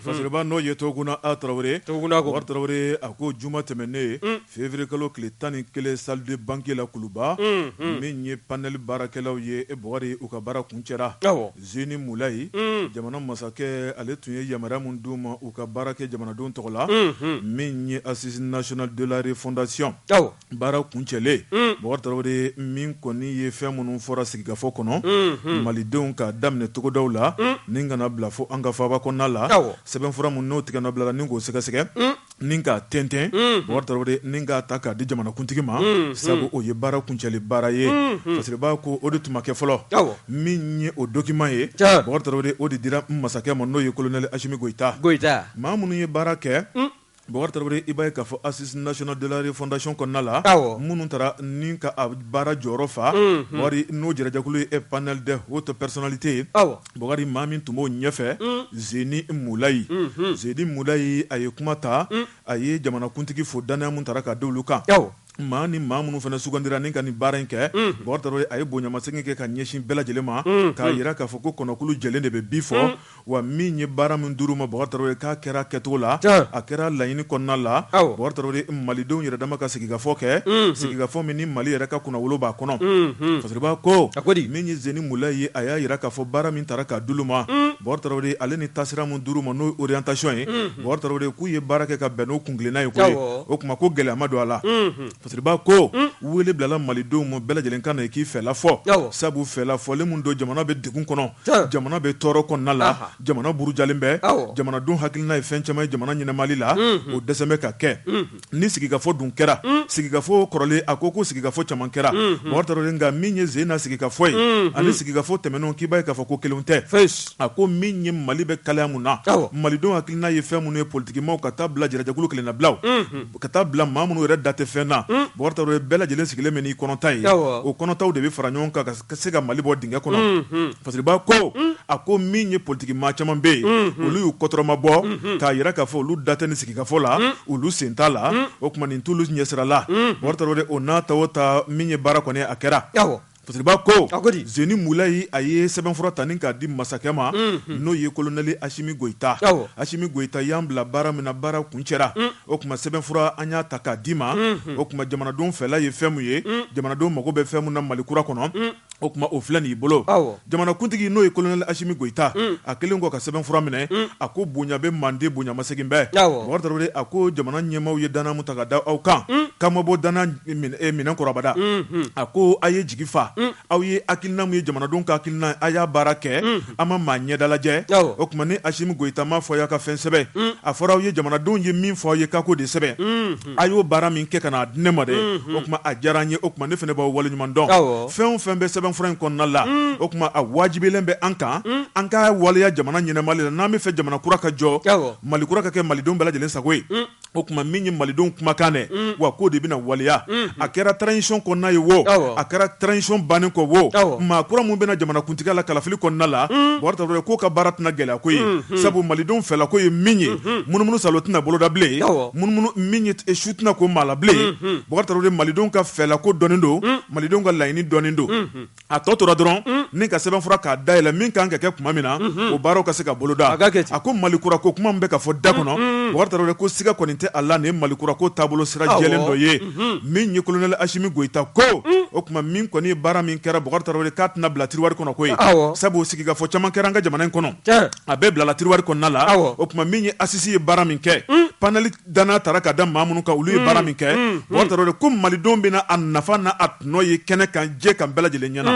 fasiriba n'o ye Toguna A Traoré Boubacar Traoré a ko juma tɛmɛnen février kalo tile 11 salle de banque la Kuluba min ye panel baarakɛlaw ye Boubacar u ka baara kuncɛra Zeni Moulayi jamana masakɛ ale tun ye yamaruya mun d'u ma u ka baara kɛ jamanadenw tɔgɔ la min ye assise nationale de la refondation baara kuncɛlen Boubacar Traoré min kɔni ye fɛn minnu fɔra sigikafɔ kɔnɔ malidenw ka daminɛ togodaw la ni kana bila fo an ka faaba kɔnɔna la sɛbɛnfura mun n'o tigɛ nabila ni k'o sɛgɛsɛgɛ ni k'a tɛntɛn Boubacar Traoré ni k'a ta k'a di jamanakuntigi ma sabu o ye baara kuncɛli baara ye fasiriba ko o de tun ma kɛ fɔlɔ min ye o document ye Boubacar Traoré o de dira masakɛ ma n'o ye colonel Assimi Goïta maa minnu ye baara kɛ Boubacar Traoré i b'a ye k'a fɔ assise nationale de la refondation kɔnɔna la minnu taara ni ka a baara jɔyɔrɔ fa Boubacar n'o jɛrɛjɛkulu ye panel de haute personnalité ye Boubacar maa min tun b'o ɲɛfɛ Zeni Moulayi Zeni Moulayi a ye kuma ta a ye jamanakuntigi fo danaya mun taara ka di olu kan maa ni maa minnu fana sugandira ni ka nin baara in kɛ Boubacar Traoré a ye bonyamasegin kɛ ka ɲɛsin bɛɛ lajɛlen ma k'a yira k'a fɔ ko kɔnɔkulu jɛlen de bɛ bi fɔ wa min ye baara min d'uru ma Boubacar Traoré k'a kɛra kɛcogo la a kɛra laɲini kɔnɔna la Boubacar Traoré malidenw yɛrɛ dama ka sigikafɔ kɛ sigikafɔ min ni Mali yɛrɛ ka kunnawolo b'a kɔnɔ fasiriba ko min ye Zeni Moulayi ye a y'a yira k'a fɔ baara min taara ka d'ulu ma Boubacar Traoré ale ni taasira min d'uru ma n'o orientation ye Boubacar Traoré k'u ye baara kɛ ka bɛn n'o kungilenna ye koyi o tuma ko gɛlɛya ma don a la fasiriba ko wele bilala malidenw ma bɛɛ lajɛlen kan na k'i fɛla fɔ sabu fɛla fɔlen mun don jamana bɛ degun kɔnɔ jamana bɛ tɔɔrɔ kɔnɔna la jamana burujalen bɛ jamanadenw hakilina ye fɛn caman ye jamana ɲɛnamali la o dɛsɛ bɛ ka kɛ ni sigikafɔ dun kɛra sigikafɔ kɔrɔlen a ko sigikafɔ caman kɛra Boubacar Traoré nka min ye Zena sigikafɔ ye ani sigikafɔ tɛmɛnenw k'i b'a ye k'a fɔ ko kelenw tɛ a ko min ye Mali bɛ kalaya mun na malidenw hakilina ye fɛn minnu ye politikimaw ka taa bila jɛrɛjɛkulu kelennabilaw ka taa bila maa minnu yɛrɛ da tɛ fɛn na Boubacar Traoré bɛɛ lajɛlen sigilen bɛ n'i kɔnɔta ye o kɔnɔtaw de bɛ fara ɲɔgɔn kan ka se ka Mali bɔ dingɛ kɔnɔ fasiriba ko a ko min ye politiki maa caman bɛ yen olu y'u kɔtɔrɔma bɔ k'a yira k'a fɔ olu da tɛ ni sigikafɔ la olu sen t'a la o tuma nin t'olu ɲɛsira la Boubacar Traoré o n'a ta o ta min ye baara kɔni a kɛra fasiriba ko Zeni Moulayi a ye sɛbɛnfura ta ni k'a di masakɛ ma n'o ye colonel Assimi Goïta Assimi Goïta y'an bila baara min na baara kuncɛra o tuma sɛbɛnfura an y'a ta k'a di ma o tuma jamanadenw fɛla ye fɛn mun ye jamanadenw mago bɛ fɛn mun na Mali kura kɔnɔ o tuma o filɛ nin bolo jamanakuntigi n'o ye colonel Assimi Goïta a kelen kɔ ka sɛbɛnfura minɛ a ko bonya bɛ Mande bonyamasegin bɛɛ Boubacar Traoré a ko jamana ɲɛmaaw ye danaya mun ta ka da aw kan k'a ma bɔ danaya minɛn kɔrɔbada a ko a ye jigi fa aw ye hakilina mun ye jamanadenw ka hakilina a y'a baara kɛ an ma maa ɲɛda lajɛ o tuma ni Assimi Goïta m'a fɔ a y'a ka fɛn sɛbɛn a fɔra aw ye jamanadenw ye min fɔ aw ye k'a ko de sɛbɛn a y'o baara min kɛ ka n'a di ne ma dɛ o tuma a diyara an ye o tuma ne fana b'aw waleɲuman dɔn fɛn o fɛn bɛ sɛbɛnfura in kɔnɔna la o tuma a wajibilen bɛ an kan an ka waleya jamana ɲɛnamali la n'an bɛ fɛ jamana kura ka jɔ Mali kura ka kɛ malidenw bɛɛ lajɛlen sago ye o tuma min ye malidenw kumakan dɛ wa k'o de bɛna waleya a kɛra transition kɔnɔna ye wo a kɛra transition bannen kɔ wo maa kura mun bɛna jamanakuntigiya la kalafili kɔnɔna la Boubacar Traoré k'o ka baara tɛna gɛlɛya ko ye sabu malidenw fɛla ko ye min ye munumunu salo tɛna boloda bilen munumunu min ye su tɛna ko maa la bilen Boubacar Traoré malidenw ka fɛla ko dɔnnen don malidenw ka laɲini dɔnnen don a tɔ tora dɔrɔn ni ka sɛbɛnfura k'a dayɛlɛ min kan ka kɛ tuma min na o baaraw ka se ka boloda a ko Mali kura ko kuma min bɛ ka fɔ da kɔnɔ Boubacar Traoré ko siga kɔni tɛ a la nin ye Mali kura ko taabolo sira jɛlen dɔ ye min ye colonel Assimi Goïta ko o tuma min kɔni ye baara min kɛra Boubacar Traoré k'a tɛna bila tiroir kɔnɔ koyi sabu sigikafɔ caman kɛra an ka jamana in kɔnɔ a bɛɛ bilala tiroir kɔnɔna la o tuma min ye assise ye baara min kɛ panel danaya taara ka da maa minnu kan olu ye baara min kɛ Boubacar Traoré ko malidenw bɛna a nafa n'a a tɔnɔ ye kɛnɛ kan jɛ kan bɛɛ lajɛlen ɲɛna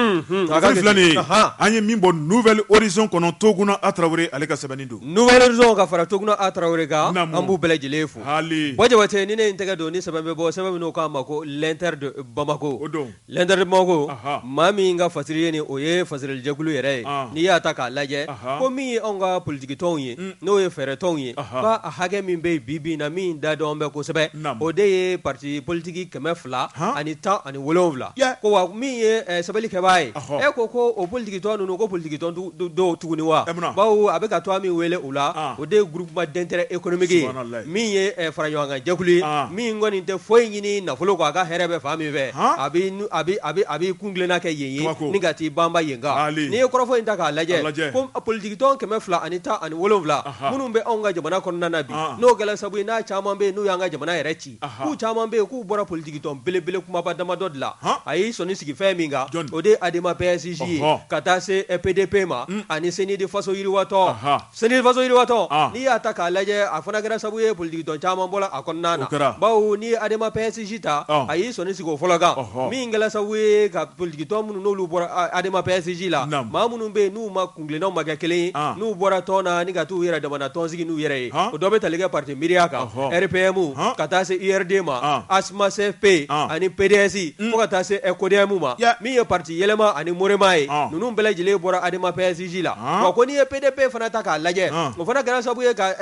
a filɛ nin ye an ye min bɔ nouvelle horizon kɔnɔ Toguna A Traoré ale ka sɛbɛnni don nouvelle horizon ka fara Toguna A Traoré kan an b'u bɛɛ lajɛlen fo Bɔ Jabate ni ne n tɛgɛ don ni sɛbɛn bɛ bɔ sɛbɛn minnu k'a ma ko l'inter de Bamako l'inter de Bamako maa min ka fasiri ye ni o ye fasirilijɛkulu yɛrɛ ye n'i y'a ta k'a lajɛ ko min ye anw ka politiki tɔnw ye n'o ye fɛɛrɛ tɔnw ye k'a a hakɛ min bɛ bi bi na min da dɔn bɛ kosɛbɛ o de ye parti politiki 217 ko wa min ye sɛbɛnni kɛ sɛbɛn ye e ko o politique tɔn ninnu ko politique tɔn dɔw tuguni wa bawo a bɛ ka to min wele u la o de ye groupement d'intérêt économique ye min ye faraɲɔgɔnkan jɛkulu ye min kɔni tɛ foyi ɲini nafolo kɔ a ka hɛrɛ bɛ fan min fɛ a bɛ kun tilenna kɛ yen ye ni ka t'i banba yen kan n'i ye kɔrɔfɔ in ta k'a lajɛ ko politique tɔn 217 minnu bɛ anw ka jamana kɔnɔna na bi n'o kɛla sabu ye n'a caman bɛ yen n'u y'an ka jamana yɛrɛ ci k'u caman bɛ yen k'u bɔra politique tɔn belebele kumaba damadɔ de la a y'i sɔnni sigi fɛn min kan o de ye ADEMA PSJ ye ka taa se PDP ma ani CNID faso yiriwatɔ CNID faso yiriwatɔ n'i y'a ta k'a lajɛ a fana kɛra sabu ye politique tɔn caman bɔra a kɔnɔna na bawo n'i ye ADEMA PSJ ta a y'i sɔnni sigi o fɔlɔ kan min kɛla sabu ye ka politique tɔn minnu n'olu bɔra ADEMA PSJ la maa minnu bɛ yen n'u ma kunkilennaw ma kɛ kelen ye n'u bɔra tɔn na ni ka t'u yɛrɛ damana tɔn sigi n'u yɛrɛ ye o dɔ bɛ tali kɛ parti miiriya kan RPM ka taa se URD ma ASMA CFP ani PDS fo ka taa se ECODEM ma min ye parti yɛlɛma ani Morema ye ninnu bɛɛ lajɛlen bɔra ADEMA PSJ la wa ko n'i ye PDP fana ta k'a lajɛ o fana kɛra sababu ye ka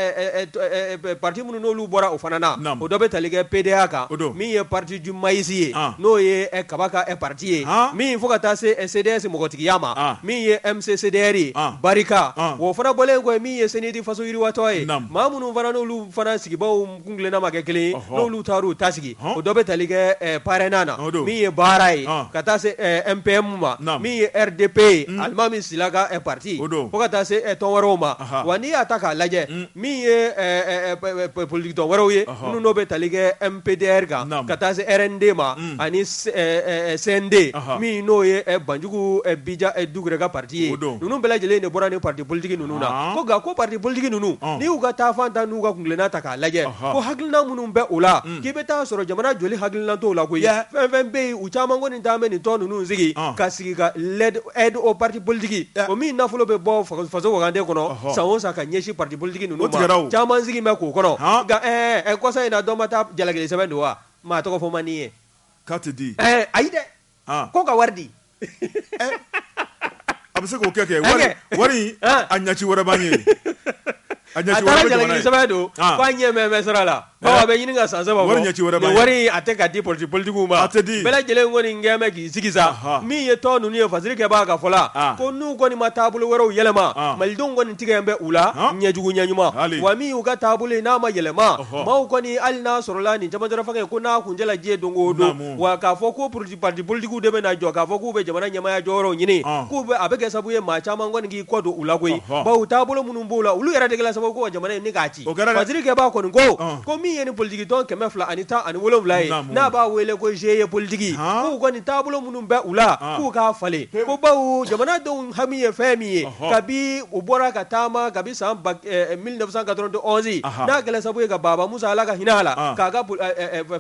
parti minnu n'olu bɔra o fana na o dɔ bɛ tali kɛ PDA kan min ye parti du maïs ye n'o ye kaba ka parti ye min fo ka taa se CDS mɔgɔtigiya ma min ye MCCDR ye Barika o fana bɔlen kɔ min ye CNID faso yiriwatɔ ye maa minnu fana n'olu fana sigibaw kunkilenna ma kɛ kelen ye n'olu taar'u ta sigi o dɔ bɛ tali kɛ parrainage na min ye baara ye ka taa se MPM ma min ye RDP ye Alimami Sila ka parti fo ka taa se tɔn wɛrɛw ma wa n'i y'a ta k'a lajɛ min ye politique tɔn wɛrɛw ye minnu n'o bɛ tali kɛ MPDR kan ka taa se RND ma ani CND min n'o ye Banjugu Bija Dugure ka parti ye ninnu bɛɛ lajɛlen de bɔra ni parti politique ninnu na ko nka ko parti politique ninnu n'i y'u ka taafan ta n'u ka kunkilenna ta k'a lajɛ ko hakilina minnu bɛ o la k'i bɛ taa sɔrɔ jamana joli hakilina t'o la koyi fɛn fɛn bɛ yen u caman kɔni t'an bɛ nin tɔn ninnu sigi ka sigi ka aide au parti politique o min nafolo bɛ bɔ faso waganden kɔnɔ san o san ka ɲɛsin parti politique ninnu ma caman sigi bɛ k'o kɔnɔ nka kɔsa in na dɔ ma taa jalakili sɛbɛn don wa maa tɔgɔ fɔ man di ye k'a tɛ di ayi dɛ ko ka wari di a bɛ se k'o kɛ wari a ɲaci wɛrɛ b'an ye a taara jalakili sɛbɛn don k'a ɲɛ mɛn sira la bawo a bɛ ɲini ka san saba bɔ nin wari a tɛ ka di politiciens ma bɛɛ lajɛlen kɔni gɛn bɛ k'i sigi sa min ye tɔn ninnu ye fasiri kɛ b'a ka fɔ la ko n'u kɔni ma taabolo wɛrɛw yɛlɛma malidenw kɔni tigɛ bɛ u la ɲɛjugu ɲɛɲuman wa min y'u ka taabolo ye n'a ma yɛlɛma maaw kɔni hali n'a sɔrɔla nin camanjara fanga ye ko n'a kuncɛla diɲɛ don o don wa k'a fɔ ko parti politiciens de bɛ na jɔ k'a fɔ k'u bɛ jamana ɲɛmaya jɔyɔrɔw ɲini k'u a bɛ kɛ sababu ye maa caman kɔni k'i kɔ don u la koyi bawo taabolo minnu b'u la olu yɛrɛ de kɛla sababu ko jamana in ni k'a ci fasiri kɛ b'a kɔni ko min ye ni politique tɔn 217 ye n'a b'a wele ko GIE politique k'u kɔni taabolo minnu bɛ u la k'u k'a falen ko bawo jamanadenw hami ye fɛn min ye kabi u bɔra ka taama kabi san 1991 n'a kɛla sababu ye ka Baba Musa Ala ka hinɛ a la k'a ka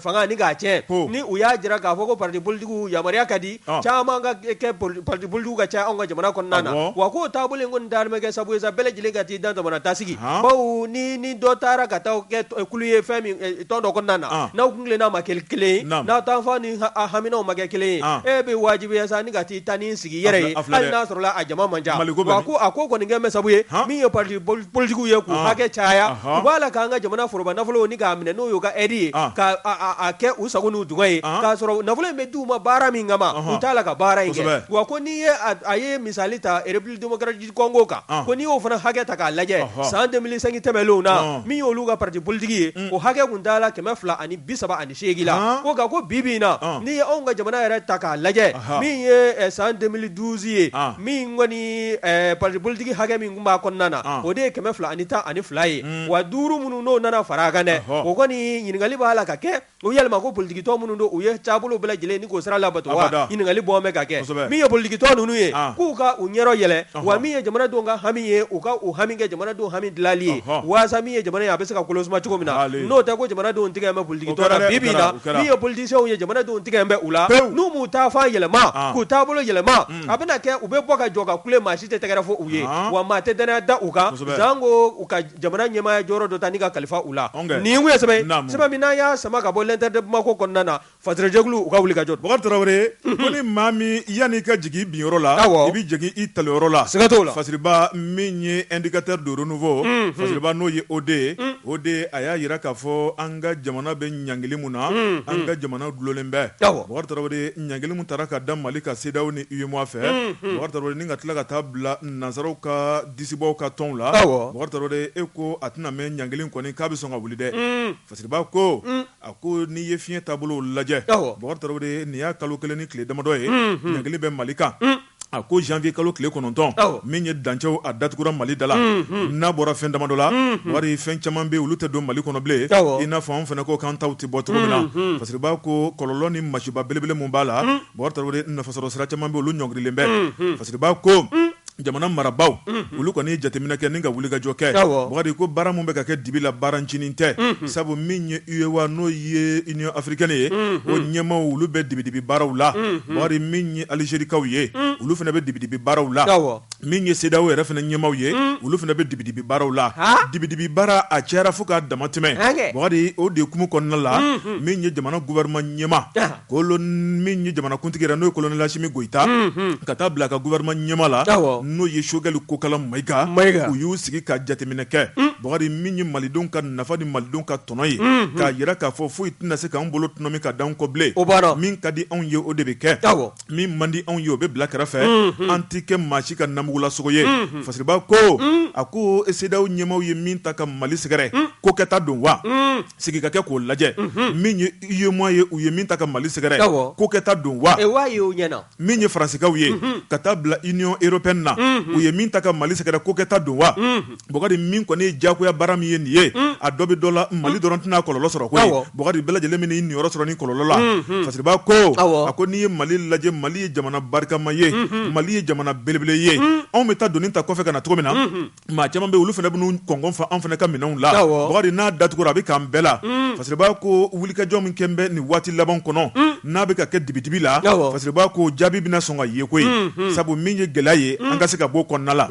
fanga ni k'a tiɲɛ ni u y'a jira k'a fɔ ko parti politiques yamaruya ka di caman ka kɛ parti politiques ka caya anw ka jamana kɔnɔna na wa k'o taabolo in kɔni dalen bɛ kɛ sababu ye sa bɛɛ lajɛlen ka t'i dan jamana tasigi bawo ni dɔ taara ka taa kɛ kulu ye fɛn min tɔn dɔ kɔnɔna na n'aw kun tilenna ma kɛ kelen ye n'aw t'an fa ni haminaw ma kɛ kelen ye e bɛ wajibiya sa ni ka t'i ta ni sigi yɛrɛ ye hali n'a sɔrɔla a jama man ca wa a ko kɔni kɛ mɛ sabu ye min ye parti politiques ye k'u hakɛ caya u b'a la k'an ka jamana foroba nafolo ni k'a minɛ n'o y'u ka aide ye k'a kɛ u sago n'u dungɔ ye k'a sɔrɔ nafolo in bɛ d'u ma baara min kama u t'a la ka baara in kɛ wa ko n'i ye a ye misali ta République démocratique Congo kan ko n'i y'o fana hakɛ ta k'a lajɛ san 2005 tɛmɛnlenw na min y'olu ka parti politique ye o hakɛ kun t'a la 238 la ko nka ko bi in na n'i ye anw ka jamana yɛrɛ ta k'a lajɛ min ye san 2012 ye min kɔni parti politique hakɛ min kun b'a kɔnɔna na o de ye 212 ye wa 5 minnu n'o nana fara a kan dɛ o kɔni ɲininkali b'a la ka kɛ o yɛlɛma ko politique tɔn minnu don u ye taabolo bɛɛ lajɛlen ni k'o sira labato wa ɲininkali bɔn bɛ ka kɛ min ye politique tɔn ninnu ye k'u ka u ɲɛrɔ yɛlɛ wa min ye jamanadenw ka hami ye u ka u hami kɛ jamanadenw hami dilali ye waasa min ye jamana ye a bɛ se ka kolosuma cogo min na n'o tɛ ko jamanadenw tigɛ bɛ politique tɔn na bi na min ye politiciens ye jamanadenw tigɛ bɛ u la n'u m'u taafan yɛlɛma k'u taabolo yɛlɛma a bɛna kɛ u bɛ bɔ ka jɔ ka kule maa si tɛ tɛgɛrɛ fɔ u ye wa maa tɛ danaya da u kan zango u ka jamana ɲɛmaaya jɔyɔrɔ dɔ ta ni ka kalifa u la nin kun ye sɛbɛn min n'a y'a sama ka bɔ l'intérieur de Bamako kɔnɔna na fasɛrɛjɛkulu u ka wuli ka jɔ Bakari Tarawele ko ni maa min yan'i ka jigin binyɔrɔ la i bɛ jigin i taliyɔrɔ la siga t'o la fasiriba min ye indicateur de renouveau fasiriba n'o ye OD a y'a jira k'a fɔ fɔ an ka jamana bɛ ɲangili mun na an ka jamana dulolen bɛ Bubakari Tarawele ɲangili mun taara ka da Mali ka CEDEAO ni UEMOA fɛ Bubakari Tarawele ni ka tila ka taa bila nanzaraw ka disibɔw ka tɔnw la Bubakari Tarawele e ko a tɛna mɛn ɲangili kɔni k'a bɛ sɔn ka wuli dɛ Fasiriba ko a ko n'i ye fiɲɛ taabolo lajɛ Bubakari Tarawele nin y'a kalo 1 ni tile damadɔ ye ɲangili bɛ Mali kan a ko janvier kalo tile 9 min ye dancɛw a datugura Mali da la n'a bɔra fɛn damadɔ la wari fɛn caman bɛ olu tɛ don Mali kɔnɔ bilen i n'a fɔ an fana ko k'an taw tɛ bɔ cogo min na Fasiriba ko kɔlɔlɔ ni masiba belebele mun b'a la Bubakari Tarawele nafasɔrɔ sira caman bɛ olu ɲɔngirilen bɛ Fasiriba ko jamana marabaaw olu kɔni jateminɛ kɛ ni ka wulikajɔ kɛ Bubakari ko baara mun bɛ ka kɛ dibi la baara ncinin tɛ sabu min ye UEMOA n'o ye Union africaine ye o ɲɛmaw olu bɛ dibidibi baaraw la Bubakari min ye Algérikaw ye olu fana bɛ dibidibi baaraw la min ye CEDEAO yɛrɛ fana ɲɛmaw ye olu fana bɛ dibidibi baaraw la dibidibi baara a cayara fo k'a dama tɛmɛ Bubakari o de kumu kɔnɔna la min ye jamana gouvernement ɲɛma min ye jamana kuntigi yɛrɛ n'o ye colonel Assimi Goïta ka taa bila ka gouvernement ɲɛma la n'o ye Choguel Kokala Mayiga u y'u sigi ka jateminɛ kɛ Bubakari min ye malidenw ka nafa ni malidenw ka tɔnɔ ye k'a yira k'a fɔ foyi tɛna se k'an bolo tɔnɔ min ka d'anw kɔ bilen min ka di anw ye o de bɛ kɛ min man di anw ye o bɛ bila kɛrɛfɛ an ti kɛ maa si ka namugulasogo ye Fasiriba ko a ko CEDEAO ɲɛmaw ye min ta ka Mali sɛgɛrɛ ko kɛta don wa sigi ka kɛ k'o lajɛ min ye UEMOA ye u ye min ta ka Mali sɛgɛrɛ ko kɛta don wa min ye Faransikaw ye ka taa bila Union européenne na u ye min ta ka Mali sɛgɛrɛ ko kɛta don wa Bubakari min kɔni ye jagoya baara min ye nin ye a dɔ bɛ dɔ la Mali dɔrɔn tɛna kɔlɔlɔ sɔrɔ koyi Bubakari bɛɛ lajɛlen min ni yɔrɔ sɔrɔ ni kɔlɔlɔ la Fasiriba ko a ko n'i ye Mali lajɛ Mali ye jamana barikama ye Mali ye jamana belebele ye anw bɛ taa doni ta kɔfɛ ka na cogo min na maa caman bɛ olu fana bɛ kɔngɔn fa anw fana ka minɛnw la Bubakari n'a datugura a bɛ k'an bɛɛ la Fasiriba ko wulikajɔ min kɛn bɛ nin waati laban kɔnɔ n'a bɛ ka kɛ dibidibi la Fasiriba ko jaabi bɛna sɔn ka ye koyi sabu min ye gɛlɛya ye an ka se ka bɔ kɔnɔna la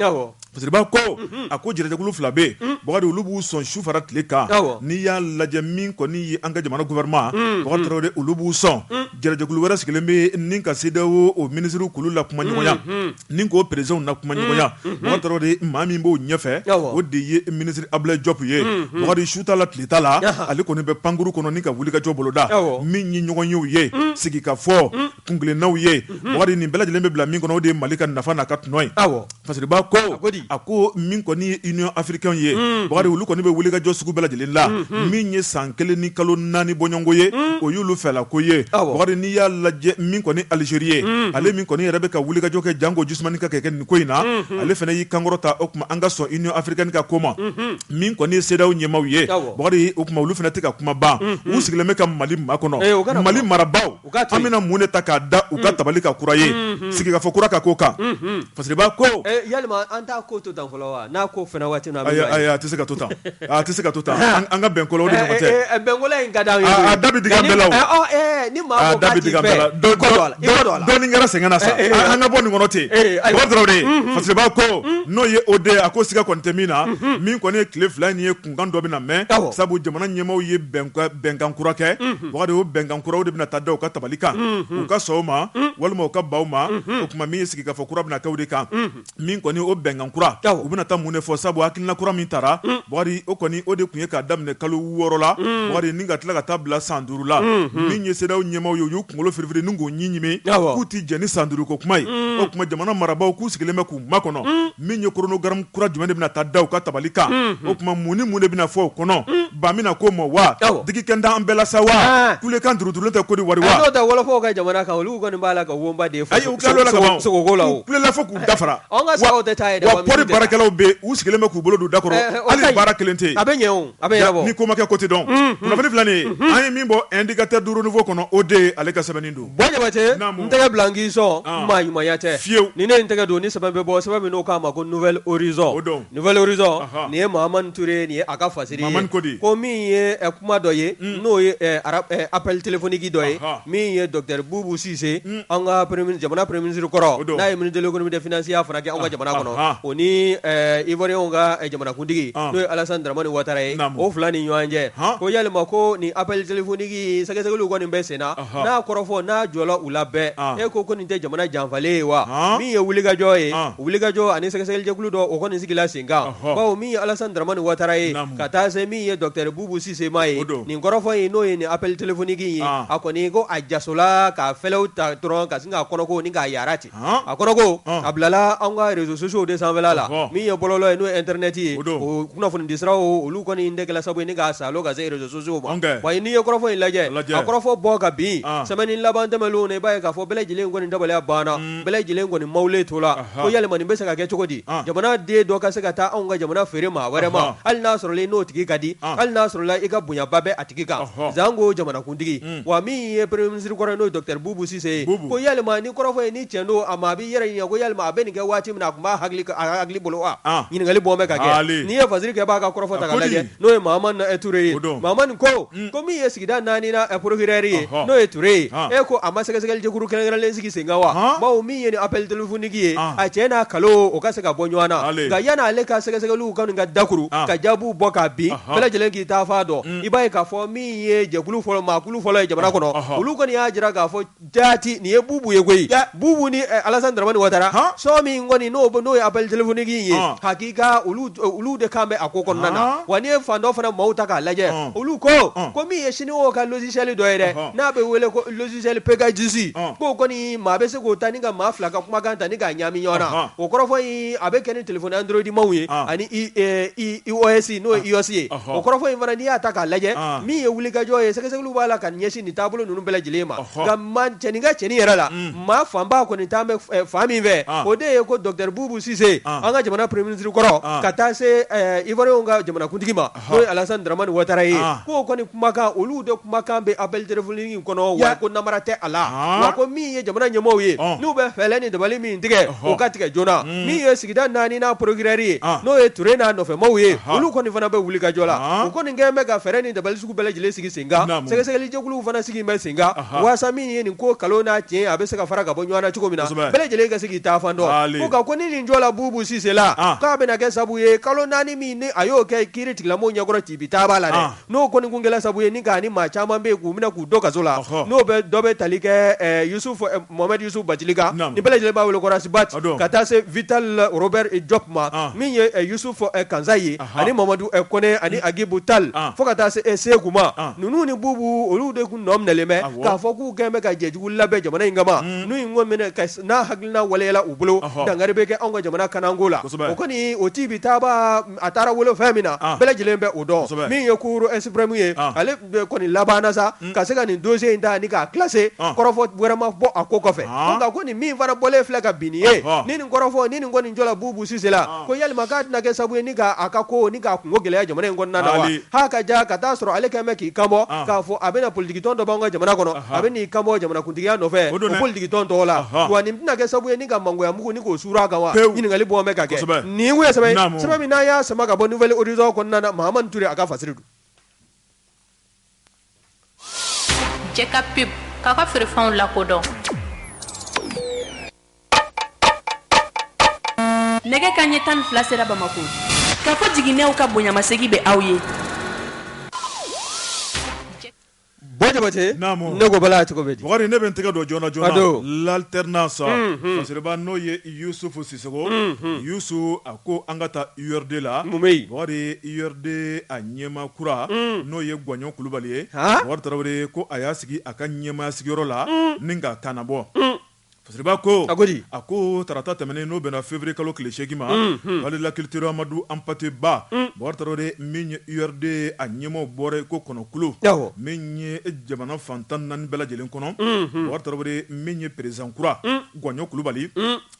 Fasiriba ko a ko jɛrɛjɛkulu fila bɛ Bubakari olu b'u sɔn su fara tile kan n'i y'a lajɛ min kɔni ye an ka jamana gouvernement Bubakari Tarawele olu b'u sɔn jɛrɛjɛkulu wɛrɛ sigilen bɛ ni ka CEDEAO o ministre kulu la kuma ɲɔgɔnya ni k'o présidents na kuma ɲɔgɔnya Bubakari Tarawele maa min b'o ɲɛfɛ o de ye ministre Ablaye Diop ye Bubakari su t'a la tile t'a la ale kɔni bɛ pankuru kɔnɔ ni ka wulikajɔ boloda min ye ɲɔgɔn yew ye sigi ka fɔ kunkilennaw ye Bubakari nin bɛɛ lajɛlen bɛ bila min kɔnɔ o de ye Mali ka nafa n'a ka tɔnɔ ye Fasiriba ko a ko min kɔni ye Union africaine ye Bubakari olu kɔni bɛ wulikajɔ sugu bɛɛ lajɛlen la min ye san 1 ni kalo 4 bɔɲɔngo ye o y'olu fɛla ko ye Bubakari n'i y'a lajɛ min kɔni Algérie ye ale min kɔni yɛrɛ bɛ ka wulikajɔ kɛ jango Jusumani ka kɛ nin ko in na ale fana y'i kankɔrɔta o kuma an ka sɔn Union africaine ka ko ma min kɔni ye CEDEAO ɲɛmaw ye Bubakari o kuma olu fana tɛ ka kuma ban u sigilen bɛ ka Mali makɔnɔ Mali marabaaw an bɛna mun de ta k'a da u ka tabali ka kura ye sigi ka fɔ kura ka ko kan Fasiriba ko yalima an t'a ko to tan fɔlɔ wa n'a ko fana waati na ayi a tɛ se ka to tan a tɛ se ka to tan an ka bɛnkɔlɔ o de ɲɔgɔn tɛ bɛnkɔlɔ in ka d'an ye a da bɛ digi an bɛɛ la o ni maa ko k'a t'i fɛ dɔɔni kɛra sɛgɛn na sa an ka bɔ nin kɔnɔ ten Bubakari Tarawele Fasiriba ko n'o ye o de a ko siga kɔni tɛ min na min kɔni ye tile 2 in ye kunkan dɔ bɛ na mɛn sabu jamana ɲɛmaw ye bɛnkan kura kɛ Bubakari o bɛnkan kura o de bɛna taa da u ka tabali kan u ka sɔn o ma walima u ka ban o ma o kuma min ye sigi ka fɔ kura bɛna kɛ o de kan min kɔni o bɛnkan kura u bɛna taa mun de fɔ sabu hakilina kura min taara Bubakari o kɔni o de tun ye k'a daminɛ kalo 6 la Bubakari ni ka tila ka taa bila san 5 la min ye CEDEAO ɲɛmaw ye u y'u kunkolo firifiri ni k'o ɲi ɲimi k'u ti jɛ ni san 5 ko kuma ye o kuma jamana marabaaw k'u sigilen bɛ k'u makɔnɔ min ye chronogramme kura jumɛn de bɛna taa da u ka tabali kan o kuma mun ni mun de bɛna fɔ o kɔnɔ ba mina ko ma wa digi kɛnda an bɛɛ la sa wa kulekan durudurulen tɛ ko di wari wa n'o tɛ wɔlɔfɔw ka jamana kan olu kɔni b'a la ka wonba de fɔ ayi u tilala la ka ban sogogo la o kulela fo k'u dafara wa pɔri baarakɛlaw bɛ u sigilen bɛ k'u bolo don da kɔrɔ hali baara kelen tɛ a bɛ ɲɛ o a bɛ ɲɛnabɔ ni ko ma kɛ ko tɛ dɔn kunnafoni filɛ nin ye an ye min bɔ indicateur du renouveau kɔnɔ o de ye ale ka sɛbɛnni don Bɔ Jabate n tɛgɛ bila n k'i sɔn maa ɲumanya tɛ fiyewu ni ne ye n tɛgɛ don ni sɛbɛn bɛ bɔ sɛbɛn min n'o k'a ma ko Nouvelle Horizon Nouvelle Horizon nin ye Mahamani Ture nin ye a ka fasiri ye ko min ye kuma dɔ ye n'o ye appel téléphonique dɔ ye min ye docteur Boubou Cissé an ka jamana premier ministre kɔrɔ n'a ye ministre de l'économie des finances y'a fana kɛ an ka jamana kɔnɔ o ni Ivoirien ka jamana kuntigi no Alassane Dramane Ouattara ye o fila ni ɲɔgɔn cɛ ko yalima ko ni appel téléphonique sɛgɛsɛgɛliw kɔni bɛ senna n'a kɔrɔfɔ n'a jɔla u la bɛɛ e ko nin tɛ jamana janfalen ye wa min ye wulikajɔ ye wulikajɔ ani sɛgɛsɛgɛlijɛkulu dɔ o kɔni sigila sen kan bawo min ye Alassane Dramane Ouattara ye ka taa se min ye docteur Boubou Cissé ma ye nin kɔrɔfɔ ye n'o ye nin appel téléphonique ye a kɔni ko a jasola ka fɛlɛw ta dɔrɔn ka sin k'a kɔnɔko ni k'a yara ten a kɔnɔko a bilala an ka réseaux sociaux de sanfɛla la min ye bɔlɔlɔ ye n'o ye internet ye o kunnafoni disiraw olu kɔni tɛ kɛla sabu ye ni k'a salo ka se réseaux sociaux ma wa n'i ye kɔrɔfɔ in lajɛ a kɔrɔfɔ bɔ ka bin semaine laban tɛmɛnlenw na i b'a ye k'a fɔ bɛɛ lajɛlen kɔni dabaliya banna bɛɛ lajɛlen kɔni mawulen to la ko yalima nin bɛ se ka kɛ cogo di jamana den dɔ ka se ka taa anw ka jamana feere maa wɛrɛ ma hali n'a sɔrɔla n'o tigi ka di hali n'a sɔrɔla i ka bonyaba bɛ a tigi kan zango jamana kuntigi wa min ye premier ministre kɔrɔ n'o ye docteur Boubou Cissé ye ko yalima ni kɔrɔfɔ ye ni tiɲɛ don a ma a b'i yɛrɛ ɲininka ko yalima a bɛ nin kɛ waati min na a tun b'a hakili bolo wa ɲininkali bɔn bɛ ka kɛ n'i ye fasiri kɛ b'a ka kɔrɔfɔ ta ka lajɛ n'o ye Mahamane Touré ye Mahamane ko min ye sigida 4 na procureur ye n'o ye Touré ye e ko a ma sɛgɛsɛgɛlijɛkulu kɛrɛnkɛrɛnlen sigi sen kan wa bawo min ye ni appel téléphonique ye a cɛ n'a kalo o ka se ka bɔ ɲɔgɔn na nka yan'ale ka sɛgɛsɛgɛliw ka nin ka dakuru ka jaabiw bɔ k'a bin bɛɛ lajɛlen k'i taa f'a dɔn i b'a ye k'a fɔ min ye jɛkulu fɔlɔ maakulu fɔlɔ ye jamana kɔnɔ olu kɔni y'a jira k'a fɔ jaati nin ye Boubou ye koyi Boubou ni Alassane Dramane Ouattara sɔn min kɔni n'o ye appel téléphonique ye hakika olu de kan bɛ a ko kɔnɔna na wa n'i ye fan dɔ fana maaw ta k'a lajɛ olu ko min ye Chinois ka logiciel dɔ ye dɛ n'a bɛ wele ko logiciel Pegasus k'o kɔni maa bɛ se k'o ta ni ka maa fila ka kumakan ta ni k'a ɲagami ɲɔgɔn na o kɔrɔfɔ in a bɛ kɛ ni téléphone Android maw ye ani iOS n'o ye iOS ye o kɔrɔfɔ in fana n'i y'a ta k'a lajɛ min ye wulikajɔ ye sɛgɛsɛgɛliw b'a la ka ɲɛsin nin taabolo ninnu bɛɛ lajɛlen ma nka cɛnin ka cɛnin yɛrɛ la maa fanba kɔni t'an bɛ fan min fɛ o de ye ko docteur Boubou Cissé an ka jamana premier ministre kɔrɔ ka taa se Ivoirien ka jamana kuntigi ma n'o ye Alassane Dramane Ouattara ye k'o kɔni kumakan olu de kumakan bɛ appel téléphonique in kɔnɔ wa ko namara tɛ a la wa ko min ye jamana ɲɛmɔgɔw ye n'u bɛ fɛlɛ ni dabali min tigɛ o ka tigɛ joona min ye sigida 4 na procureur ye n'o ye Touré n'a nɔfɛmaw ye olu kɔni fana bɛ wulikajɔ la u kɔni kɛlen bɛ ka fɛɛrɛ ni dabali sugu bɛɛ lajɛlen sigi sen kan sɛgɛsɛgɛlijɛkuluw fana sigi bɛ sen kan waasa min ye nin ko kalo n'a tiɲɛ a bɛ se ka fara ka bɔ ɲɔgɔn na cogo min na bɛɛ lajɛlen ka se k'i taa fan dɔn ko ni nin jɔla Boubou Cissé la k'a bɛna kɛ sabu ye kalo 4 min ni a y'o kɛ kiiri tigilamɔgɔw ɲɛkɔrɔ ci bi taab'a la dɛ n'o kɔni kun kɛla sabu ye ni k'a ni maa caman bɛ yen k'u minɛ k'u dɔ kaso la n'o bɛ dɔ bɛ tali kɛ Mohamed Youssouf Bathilika ni bɛɛ lajɛlen b'a wele ko Rasibat ka taa se Vital Robert Diop ma min ye Youssouf Kanza ye ani Mamadou Koné ani Agibou Tall fo ka taa se Sékou ma ninnu ni Boubou olu de kun nɔ minɛlen bɛ k'a fɔ k'u kɛlen bɛ ka jɛjugu labɛn jamana in kama n'u in ko minɛ n'a hakilina waleyala u bolo dangari bɛ kɛ anw ka jamana kananko la o kɔni o ti bi taaba a taara wolo fɛn min na bɛɛ lajɛlen bɛ o dɔn min ye cour suprême ye ale kɔni labanna sa ka se ka nin dossier in ta ni k'a classé kɔrɔfɔ wɛrɛ ma bɔ a ko kɔfɛ nka ko nin min fana bɔlen filɛ ka bin nin ye ni nin kɔrɔfɔ ni nin kɔni jɔla Boubou Cissé la ko yalima k'a tɛna kɛ sabu ye ni k'a ka ko ni k'a kungo gɛlɛya jamana in kɔnɔna na wa h'a ka ja ka taa sɔrɔ ale kɛlen bɛ k'i kanbɔ k'a fɔ a bɛna politique tɔn dɔ b'an ka jamana kɔnɔ a bɛ n'i kanbɔ jamanakuntigiya nɔfɛ o politique tɔn tɔgɔ la wa nin tɛna kɛ sabu ye ni ka mangoya mugu ni k'o suur'a kan wa ɲininkali bɔn bɛ ka kɛ nin kun ye sɛbɛn min n'a y'a sama ka bɔ Nouvelle Horizon kɔnɔna na Mahamane Touré a ka fasiri don Jɛka pub k'a ka feerefɛnw lakodɔn nɛgɛ kanɲɛ 12 sera Bamako k'a fɔ jiginɛw ka bonyamasegin bɛ aw ye Jabate ne ko bala cogo bɛ di Bakari ne bɛ n tɛgɛ don joona l'alternance fasiriba n'o ye Youssouf Sissoko Youssou a ko an ka taa URD la Bakari URD a ɲɛma kura n'o ye Gwaɲɔ Kulubali ye Bakari Tarawele ko a y'a sigi a ka ɲɛmaya sigiyɔrɔ la ni ka kan bɔ fasiriba ko a ko tarata tɛmɛnen n'o bɛnna février kalo tile 8 ma Wali la culture Amadou Hampâté Bâ Bakari Tarawele min ye URD a ɲɛmaw bɔra ko kɔnɔkulu min ye jamana fantan 4 bɛɛ lajɛlen kɔnɔ Bakari Tarawele min ye président kura Gwaɲɔ Kulubali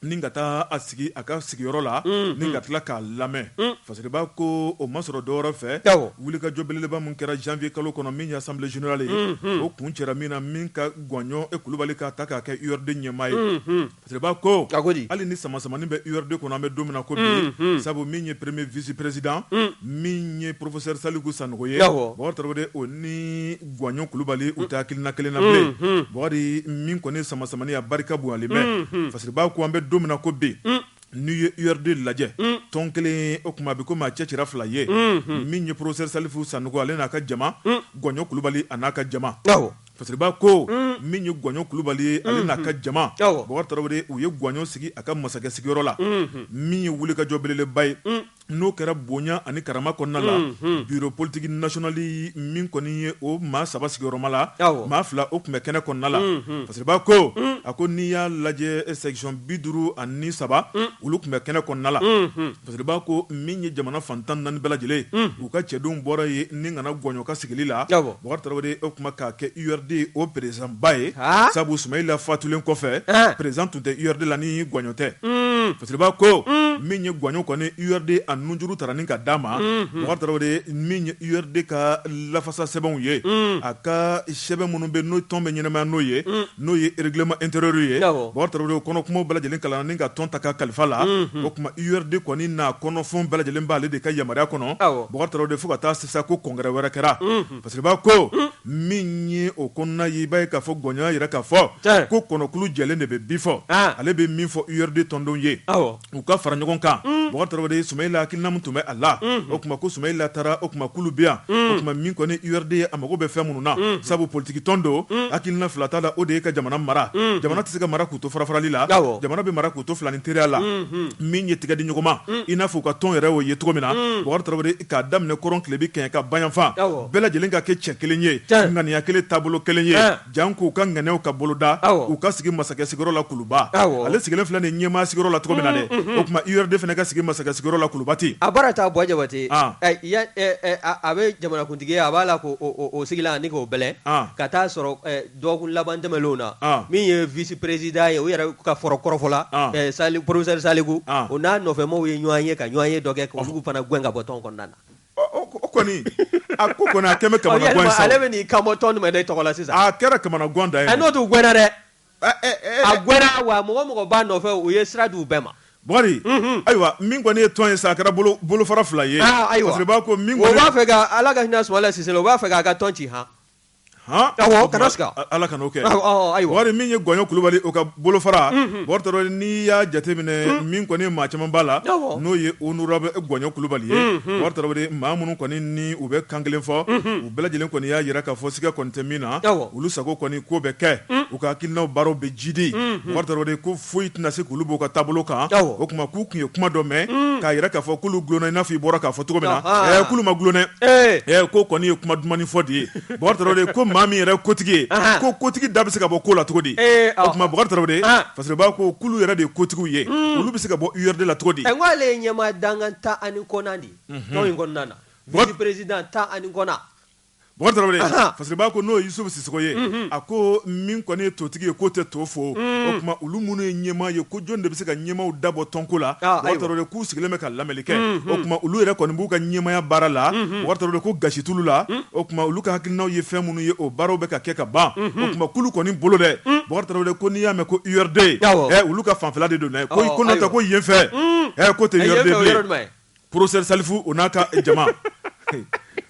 ni ka taa a sigi a ka sigiyɔrɔ la ni ka tila k'a lamɛn fasiriba ko o ma sɔrɔ dɔwɛrɛ fɛ wulikajɔ belebeleba min kɛra janvier kalo kɔnɔ min ye assemblée générale ye o kun cɛra min na min ka Gwaɲɔ Kulubali ka ta k'a kɛ URD ɲɛmaa ye fasiriba ko hali ni sama-samani bɛ URD kɔnɔ an bɛ don min na ko bi sabu min ye premier vice président min ye professeur Saliku Sanogo ye Bakari Tarawele o ni Gwaɲɔ Kulubali u tɛ hakilina kelen na bilen Bakari min kɔni sama-samani a barika bonyalen bɛ fasiriba ko an bɛ don min na ko bi n'u ye URD lajɛ tɔn kelen o kuma bɛ ko maa cɛcira 2 ye min ye professeur Salifu Sanogo ale n'a ka jama Gɔɲɔ Kulubali a n'a ka jama Fasiriba ko min ye Gɔɲɔ Kulubali ye ale n'a ka jama Bɔkari Tarawele u ye Gɔɲɔ sigi a ka masakɛ sigiyɔrɔ la min ye wulikajɔ belebeleba ye n'o kɛra bonya ani karama kɔnɔna la bureau politique national min kɔni ye o maa 3 sigiyɔrɔma la maa 2 o tun bɛ kɛnɛ kɔnɔna la Fasiriba ko a ko n'i y'a lajɛ section 53 olu tun bɛ kɛnɛ kɔnɔna la Fasiriba ko min ye jamana fantan 4 bɛɛ lajɛlen u ka cɛdenw bɔra ye ni kana Gɔɲɔ ka sigili la Bɔkari Tarawele o kuma k'a kɛ URD o président ba ye sabu Sumayila fatulen kɔfɛ président tun tɛ URD la ni Gɔɲɔ tɛ Fasiriba ko min ye Gɔɲɔ kɔni URD a nunjuru tara ni ka d'a ma Bɔkari Tarawele min ye URD ka lafasa sɛbɛnw ye a ka sɛbɛn minnu bɛ n'o tɔn bɛ ɲɛnamaya n'o ye règlement intérieur ye Bɔkari Tarawele kɔnɔ kumaw bɛɛ lajɛlen kalan ni ka tɔn ta ka kalifa la o kuma URD kɔni n'a kɔnɔfɛnw bɛɛ lajɛlen b'ale de ka yamaruya kɔnɔ Bɔkari Tarawele fo ka taa sisan ko congrès wɛrɛ kɛra Fasiriba ko min ye o kɔnɔna ye i b'a ye k'a fɔ Gɔɲɔ yɛrɛ k'a fɔ ko kɔnɔkulu jɛlen de bɛ bi fɔ ale bɛ min fɔ URD tɔndenw ye u ka fara ɲɔgɔn kan Bɔkari Tarawele Sumayila hakilina min tun bɛ a la o kuma ko Sumayila taara o kuma kulu bɛ yan o kuma min kɔni URD ye a mago bɛ fɛn minnu na sabu politique tɔn don hakilina 2 t'a la o de ye ka jamana mara jamana tɛ se ka mara k'u to farafarali la jamana bɛ mara k'u to filani teriya la min ye tigɛ di ɲɔgɔn ma i n'a fɔ u ka tɔn yɛrɛ o ye cogo min na Bɔkari Tarawele k'a daminɛ kɔrɔn tile bi kɛɲɛ ka bayanfan bɛɛ lajɛlen ka kɛ cɛ kelen ye ŋaniya kelen taabolo kelen ye jan k'u ka ŋaniyaw ka boloda u ka sigi masakɛ sigiyɔrɔ la Kuluba ale sigilen filɛ nin ɲɛmaa sigiyɔrɔ la cogo min na dɛ o kuma URD fana ka sigi masakɛ sigiyɔrɔ la Kulubati a baara taa Buwa Jabate a bɛ jamanakuntigi a b'a la k'o sigilan ani k'o bɛlɛ ka taa sɔrɔ dɔgɔkun laban tɛmɛnlenw na min ye vice président ye o yɛrɛ ka fɔrɔ kɔrɔfɔ la professeur Saliku o n'a nɔfɛmaw ye ɲɔgɔn ye ka ɲɔgɔn ye dɔ kɛ k'olu fana gɛn ka bɔ tɔn kɔnɔna na o kɔni a ko kɔni a kɛmɛ kamana gan sa ale bɛ n'i kan bɔ tɔn nin ma de tɔgɔ la sisan a kɛra kamana gan da ye n'o t'u gɛnna dɛ a gɛnna wa mɔgɔ b'a nɔfɛ u ye sira d'u bɛɛ ma Bɔkari ayiwa min kɔni ye tɔn ye sa a kɛra bolofara 2 ye Fasiriba ko min kɔni o b'a fɛ ka Ala ka hinɛ Sumayila Sise la o b'a fɛ k'a ka tɔn ci kana siga Ala kan'o kɛ Bɔkari min ye Gɔɲɔ Kulubali o ka bolofara Bɔkari Tarawele n'i y'a jateminɛ min kɔni maa caman b'a la n'o ye honorable Gɔɲɔ Kulubali ye Bɔkari Tarawele maa minnu kɔni ni u bɛ kan kelen fɔ u bɛɛ lajɛlen kɔni y'a jira k'a fɔ siga kɔni tɛ min na olu sago kɔni ko bɛ kɛ u ka hakilinaw baaraw bɛ jidi Bɔkari Tarawele ko foyi tɛna se k'olu b'u ka taabolo kan o kuma k'u tun ye kuma dɔ mɛn k'a jira k'a fɔ k'olu gulonna i n'a fɔ i bɔra k'a fɔ cogo min na k'olu ma gulonnɛ ko kɔni ye kuma dumanni fɔ de ye Bɔkari Tarawele ko maa min yɛrɛ kotigi ye ko kotigi da bɛ se ka bɔ ko la cogo di o kuma Bɔkari Tarawele Fasiriba ko kulu yɛrɛ de ye kotigiw ye olu bɛ se ka bɔ URD la cogo di n ko ale ye ɲɛmaa dangan 10 ani kɔnna de tɔn in kɔnɔna na vice président 10 ani kɔnna Bɔkari Tarawele Fasiriba ko n'o ye Yusufu Sisoko ye a ko min kɔni ye totigi ye k'o tɛ to fo o kuma olu minnu ye ɲɛmaa ye ko jɔn de bɛ se ka ɲɛmaaw dabɔ tɔnko la Bɔkari Tarawele k'u sigilen bɛ ka lamɛnli kɛ o kuma olu yɛrɛ kɔni b'u ka ɲɛmaaya baara la Bɔkari Tarawele ko gasi t'olu la o kuma olu ka hakilinaw ye fɛn minnu ye o baaraw bɛ ka kɛ ka ban o kuma kulu kɔni bolo dɛ Bɔkari Tarawele ko n'i y'a mɛn ko URD olu ka fanfɛla de don dɛ ko n'o tɛ ko yen fɛ k'o tɛ URD bilen professeur Salifu o n'a ka jama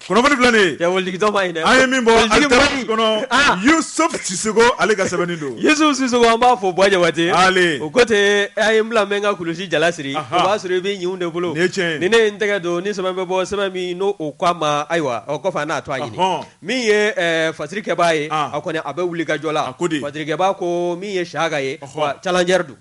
kunnafoni filɛ nin ye an ye min bɔ Alitabu kɔnɔ Yusufu Sisoko ale ka sɛbɛnni don Yusufu Sisoko an b'a fɔ Buwa Jabate o ko ten a ye n bila n bɛ n ka kulusi jala siri o b'a sɔrɔ i bɛ ɲinw de bolo nin ye tiɲɛ ye ni ne ye n tɛgɛ don ni sɛbɛn bɛ bɔ sɛbɛn min n'o k'a ma ayiwa o kɔfɛ a n'a to a ɲini min ye fasiri kɛbaa ye a kɔni a bɛ wuli ka jɔ la fasiri kɛbaa ko min ye Siaga ye wa challenger don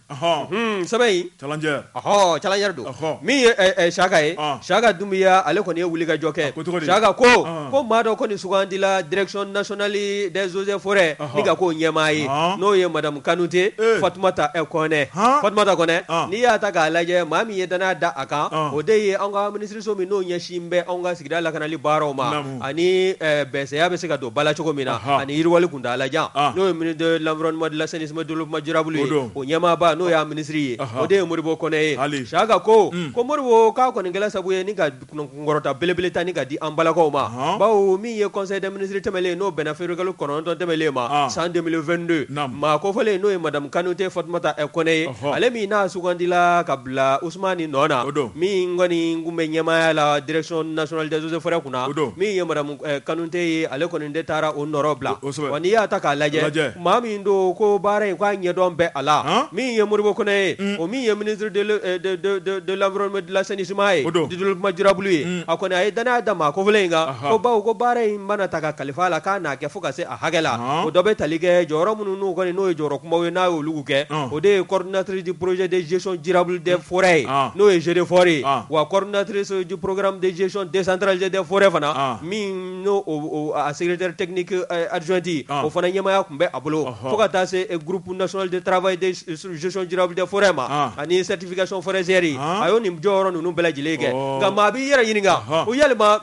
sɛbɛn in challenger don min ye Siaga ye Siaga Dunbiya ale kɔni ye wuli ka jɔ kɛ Siaga ko maa dɔ kɔni sugandila direction nationale des eaux et forêts ni ka k'o ɲɛmaa ye n'o ye madame Kanute Fatumata Kɔnɛ Fatumata Kɔnɛ n'i y'a ta k'a lajɛ maa min ye danaya da a kan o de ye an ka minisiriso min n'o ɲɛsin bɛ an ka sigida lakanali baaraw ma ani bɛnsɛya bɛ se ka don ba la cogo min na ani yiriwali kuntagalajan n'o ye ministre de l'environnement de l'assainissement de développement durable ye o ɲɛmaaba n'o y'a minisiri ye o de ye Modibo Kɔnɛ ye Siaga ko Modibo k'a kɔni kɛla sabu ye ni ka kɔrɔta belebele ta ni ka di an balakaw ɲɛmaw ma bawo min ye conseil des ministres tɛmɛlen n'o bɛnna février kalo 9 tɛmɛlen ma san 2022 maa kofɔlen n'o ye madame Kanute Fatumata Kone ye ale min n'a sugandila ka bila Usmani nɔ na min kɔni kun bɛ ɲɛmaya la direction nationale des eaux et forêts kunna min ye madame Kanute ye ale kɔni de taara o nɔrɔ bila wa n'i y'a ta k'a lajɛ maa min do ko baara in k'a ɲɛdɔn bɛ a la min ye Modibo Kone ye o min ye ministre de l'environnement de l'assainissement ye du développement durable ye a kɔni a ye danaya da maa kofɔlen in kan ko bawo ko baara in mana ta ka kalifa la k'a n'a kɛ fo ka se a hakɛ la o dɔ bɛ tali kɛ jɔyɔrɔ minnu n'u kɔni n'o ye jɔyɔrɔ kumaw ye n'a y'olu kɛ o de ye coordinatrice du projet de gestion durable des forêts n'o ye GDFOR ye wa coordinatrice du programme de gestion décentralisée des forêts fana min n'o a secrétaire technique adjoint o fana ɲɛmaya tun bɛ a bolo fo ka taa se groupe national de travail de gestion durable des forêts ma ani certification forestière a y'o nin jɔyɔrɔ ninnu bɛɛ lajɛlen kɛ nka maa b'i yɛrɛ ɲininka o yalima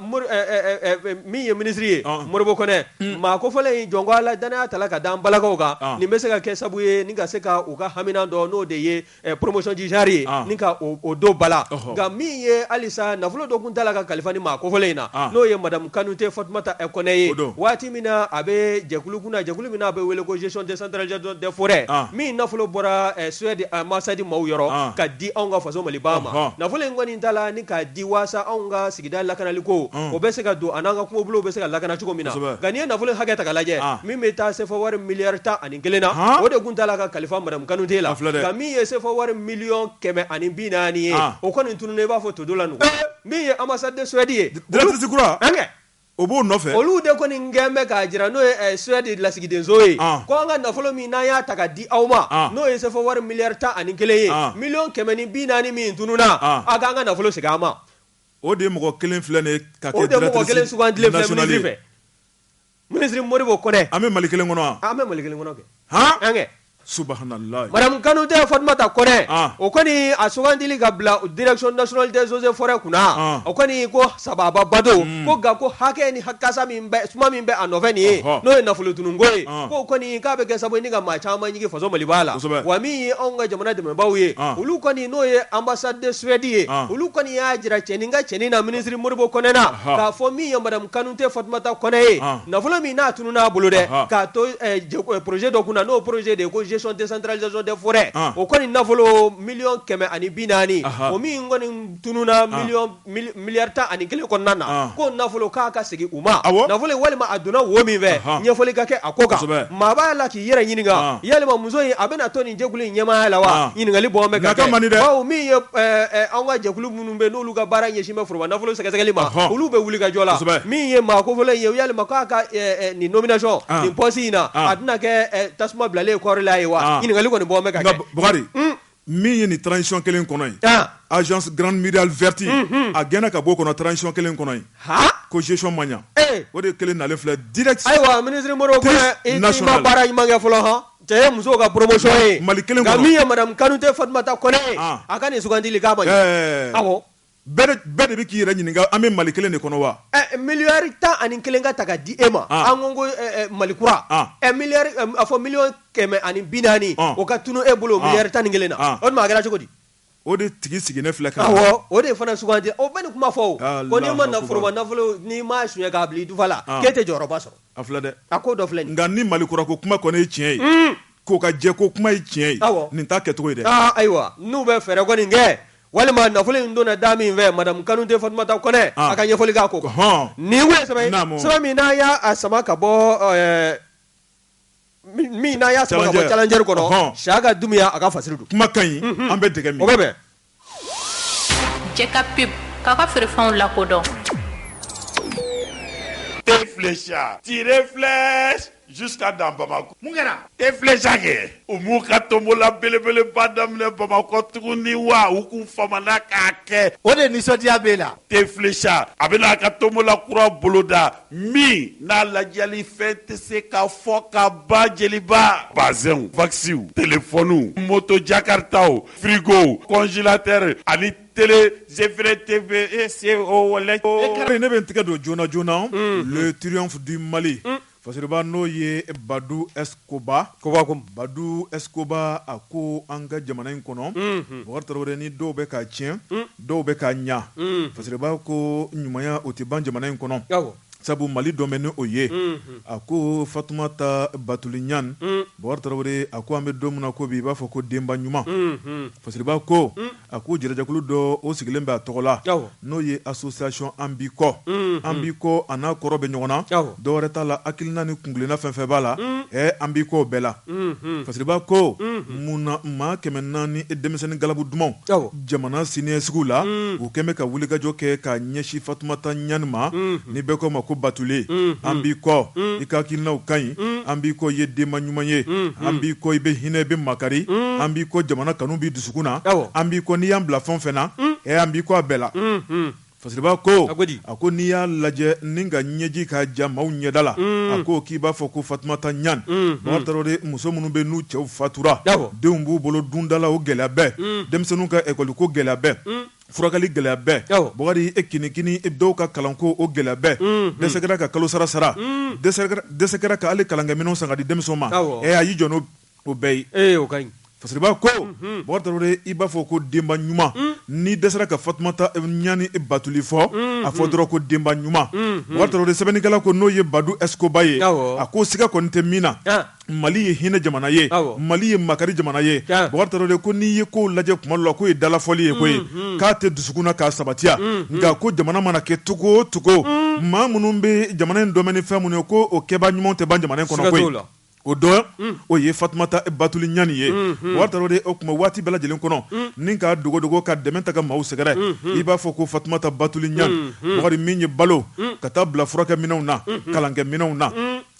min ye ministre ye Modibo Kone maa kofɔlen in jɔn ko ala danaya tala ka d'an balakaw kan nin bɛ se ka kɛ sabu ye ni ka se ka u ka hamina dɔ n'o de ye promotion du genre ye ni ka o do bala nka min ye halisa nafolo dɔ kun t'a la ka kalifa ni maa kofɔlen in na n'o ye madame Kanute Fatumata Kone ye waati min na a bɛ jɛkulu kunna jɛkulu min na a bɛ wele ko gestion décentralisée des forêts min nafolo bɔra Suède ambassade maaw yɔrɔ ka di anw ka faso Maliba ma nafolo in kɔni t'a la ni k'a di waasa anw ka sigida lakanali ko o bɛ se ka don a n'an ka kumabolow bɛ se ka lakana cogo min na nka n'i ye nafolo hakɛ ta ka lajɛ min bɛ taa sefa wari miliyari 11 na o de kun t'a la ka kalifa madame Kanute la nka min ye sefa wari miliyɔn 140 ye o kɔni tununnen i b'a fɔ todo la nugu min ye ambassade de Suède ye directrice kura o b'o nɔfɛ olu de kɔni gɛn bɛ k'a jira n'o ye Suède lasigidenso ye ko an ka nafolo min n'an y'a ta ka di aw ma n'o ye sefa wari miliyari 11 ye miliyɔn 140 min tununna a k'an ka nafolo segin an ma o de ye mɔgɔ kelen filɛ nin ye ka kɛ o de ye mɔgɔ kelen sugandilen filɛ ministre fɛ ministre Modibo Kone an bɛ Mali kelen kɔnɔ wa an bɛ Mali kelen kɔnɔ kɛ an kɛ subhanallah madame Kanute Fatumata Kone o kɔni a sugandili ka bila direction nationale des eaux et forêts kunna o kɔni ko sababa bado ko nka ko hakɛ ni kasa min bɛ suma min bɛ a nɔfɛ nin ye n'o ye nafolo tununko ye ko kɔni k'a bɛ kɛ sababu ye ni ka maa caman ɲigi faso Maliba la wa min ye anw ka jamana dɛmɛbaaw ye olu kɔni n'o ye ambassade de Suède ye olu kɔni y'a jira cɛnin ka cɛnin na ministre Modibo Kone na k'a fɔ min ye madame Kanute Fatumata Kone ye nafolo min n'a tununna a bolo dɛ k'a to projet dɔ kunna n'o projet de ye ko gestion décentralisation des forêts o kɔni nafolo miliyɔn 140 o min kɔni tununa miliyari 11 kɔnɔna na ko nafolo k'a ka segin u ma nafolo walima a donna wo min fɛ ɲɛfɔli ka kɛ a ko kan maa b'a la k'i yɛrɛ ɲininka yalima muso in a bɛna to nin jɛkulu in ɲɛmaaya la wa ɲininkali bɔn bɛ ka kɛ bawo min ye anw ka jɛkulu minnu bɛ n'olu ka baara ɲɛsin bɛ foroba nafolo sɛgɛsɛgɛli ma olu bɛ wuli ka jɔ la min ye maa kofɔlen ye yalima k'a ka nin nomination nin poste in na a tɛna kɛ tasuma bilalen kɔɔri la ye wa ɲininkali kɔni bɔn bɛ ka kɛ Bukari min ye nin transition kelen kɔnɔ ye agence grande murale verte a gɛnna ka bɔ o kɔnɔ transition kelen kɔnɔ ye ko gestion man ɲa o de kelen nalen filɛ direct ayiwa ministre Modibo Kone i ma baara ɲuman kɛ fɔlɔ han cɛ ye musow ka promotion ye Mali kelen nka min ye madame Kanute Fatumata Kone ye a ka nin sugandili k'a ma ɲɛ awɔ bɛɛ de bɛ k'i yɛrɛ ɲininka an bɛ Mali kelen de kɔnɔ wa miliyari 11 ka ta ka di e ma an ko Mali kura miliyari a fɔ miliyɔn 140 o ka tunu e bolo miliyari 11 na o tuma a kɛra cogo di o de tigi sigilen filɛ kan awɔ o de fana sugandi o bɛ nin kuma fɔ o ko n'i ma foroba nafolo n'i ma suɲɛ k'a bila i dufa la k'e tɛ jɔyɔrɔba sɔrɔ a filɛ dɛ a ko dɔ filɛ nin nka ni Mali kura ko kuma kɔni ye tiɲɛ ye k'o ka jɛ ko kuma ye tiɲɛ ye nin t'a kɛcogo ye dɛ ayiwa n'u bɛ fɛɛrɛ kɔni kɛ walima nafolo in donna da min fɛ madame Kanute Fatumata Kone a ka ɲɛfɔli k'a ko kan nin kun ye sɛbɛn min n'a y'a sama ka bɔ min n'a y'a sama ka bɔ challenger kɔnɔ Siyaka Dumuya a ka fasiri don kuma ka ɲi an bɛ dɛgɛ min o bɛ bɛn cɛ ka pub k'a ka feerefɛnw lakodɔn Te flécha, tirez flèche jusqu'à dans Bamako. Mungera, te flécha ke. O mu ka tombola belebele ba daminɛ Bamako tuguni wa u k'u famana k'a kɛ. O de nisɔndiya b'e la. Te flécha, a bɛna ka tombola kura boloda min n'a lajɛli fɛn tɛ se ka fɔ ka ban jeliba. Bazɛnw, vaccins, téléphone, moto jakartaw, frigo, congélateur ani télé, GFR TV et CO. Ne bɛ n tigɛ don joona joona le triomphe du Mali. fasiriba n'o ye Badu Escoba Badu Escoba a ko an ka jamana in kɔnɔ Bubakari Tarawele ni dɔw bɛ ka tiɲɛ dɔw bɛ ka ɲa fasiriba ko ɲumanya o tɛ ban jamana in kɔnɔ sabu Mali dɔ bɛ ni o ye a ko Fatumata Batuli Ɲani Bubakari Tarawele a ko an bɛ don min na ko bi i b'a fɔ ko denba ɲuman fasiriba ko a ko jɛrɛjɛkulu dɔ o sigilen bɛ a tɔgɔ la n'o ye association Anbikɔ Anbikɔ a n'a kɔrɔ bɛ ɲɔgɔn na dɔ wɛrɛ t'a la hakilina ni kungilenna fɛn fɛn b'a la Anbikɔ bɛɛ la fasiriba ko munna maa 400 denmisɛnnin galabu dumanw jamana siniɲɛsigiw la u kɛn bɛ ka wulikajɔ kɛ ka ɲɛsin Fatumata Ɲani ma ni bɛɛ ko ma ko Batule an b'i kɔ i ka hakilinaw ka ɲi an b'i kɔ i ye denba ɲuman ye an b'i kɔ i bɛ hinɛ i bɛ makari an b'i kɔ jamana kanu b'i dusukun na an b'i kɔ n'i y'an bila fɛn o fɛn na an b'i kɔ a bɛɛ la fasiriba ko a ko n'i y'a lajɛ ni ka ɲɛji ka ja maaw ɲɛda la a ko k'i b'a fɔ ko Fatumata Ɲani Bubakari Tarawele muso minnu bɛ n'u cɛw fatura denw b'u bolo dundala o gɛlɛya bɛɛ denmisɛnninw ka ekɔli ko gɛlɛya bɛɛ furakɛli gɛlɛya bɛɛ Bubakari e kinikini dɔw ka kalanko o gɛlɛya bɛɛ dɛsɛ kɛra ka kalo sara dɛsɛ kɛra ka hali kalankɛminɛnw san ka di denmisɛnw ma a y'i jɔ n'o bɛɛ ye o ka ɲi fasiriba ko Bubakari Tarawele i b'a fɔ ko denba ɲuman ni dɛsɛra ka Fatumata Ɲani Batuli fɔ a fɔ dɔrɔn ko denba ɲuman Bubakari Tarawele sɛbɛnnikɛla ko n'o ye Badu Escoba ye a ko siga kɔni tɛ min na Mali ye hinɛ jamana ye Mali ye makari jamana ye Bubakari Tarawele ko n'i ye kow lajɛ kuma dɔ la k'o ye dalafɔli ye koyi k'a tɛ dusukun na k'a sabatiya nka ko jamana mana kɛ cogo o cogo maa minnu bɛ jamana in dɔmɛ ni fɛn minnu ye ko o kɛba ɲumanw tɛ ban jamana in kɔnɔ koyi o dɔ o ye Fatumata Batuli Ɲani ye Bubakari Tarawele o tuma waati bɛɛ lajɛlen kɔnɔ ni k'a dogodogo ka dɛmɛ ta ka maaw sɛgɛrɛ i b'a fɔ ko Fatumata Batuli Ɲani Bubakari min ye balo ka taa bila furakɛminɛnw na kalankɛminɛnw na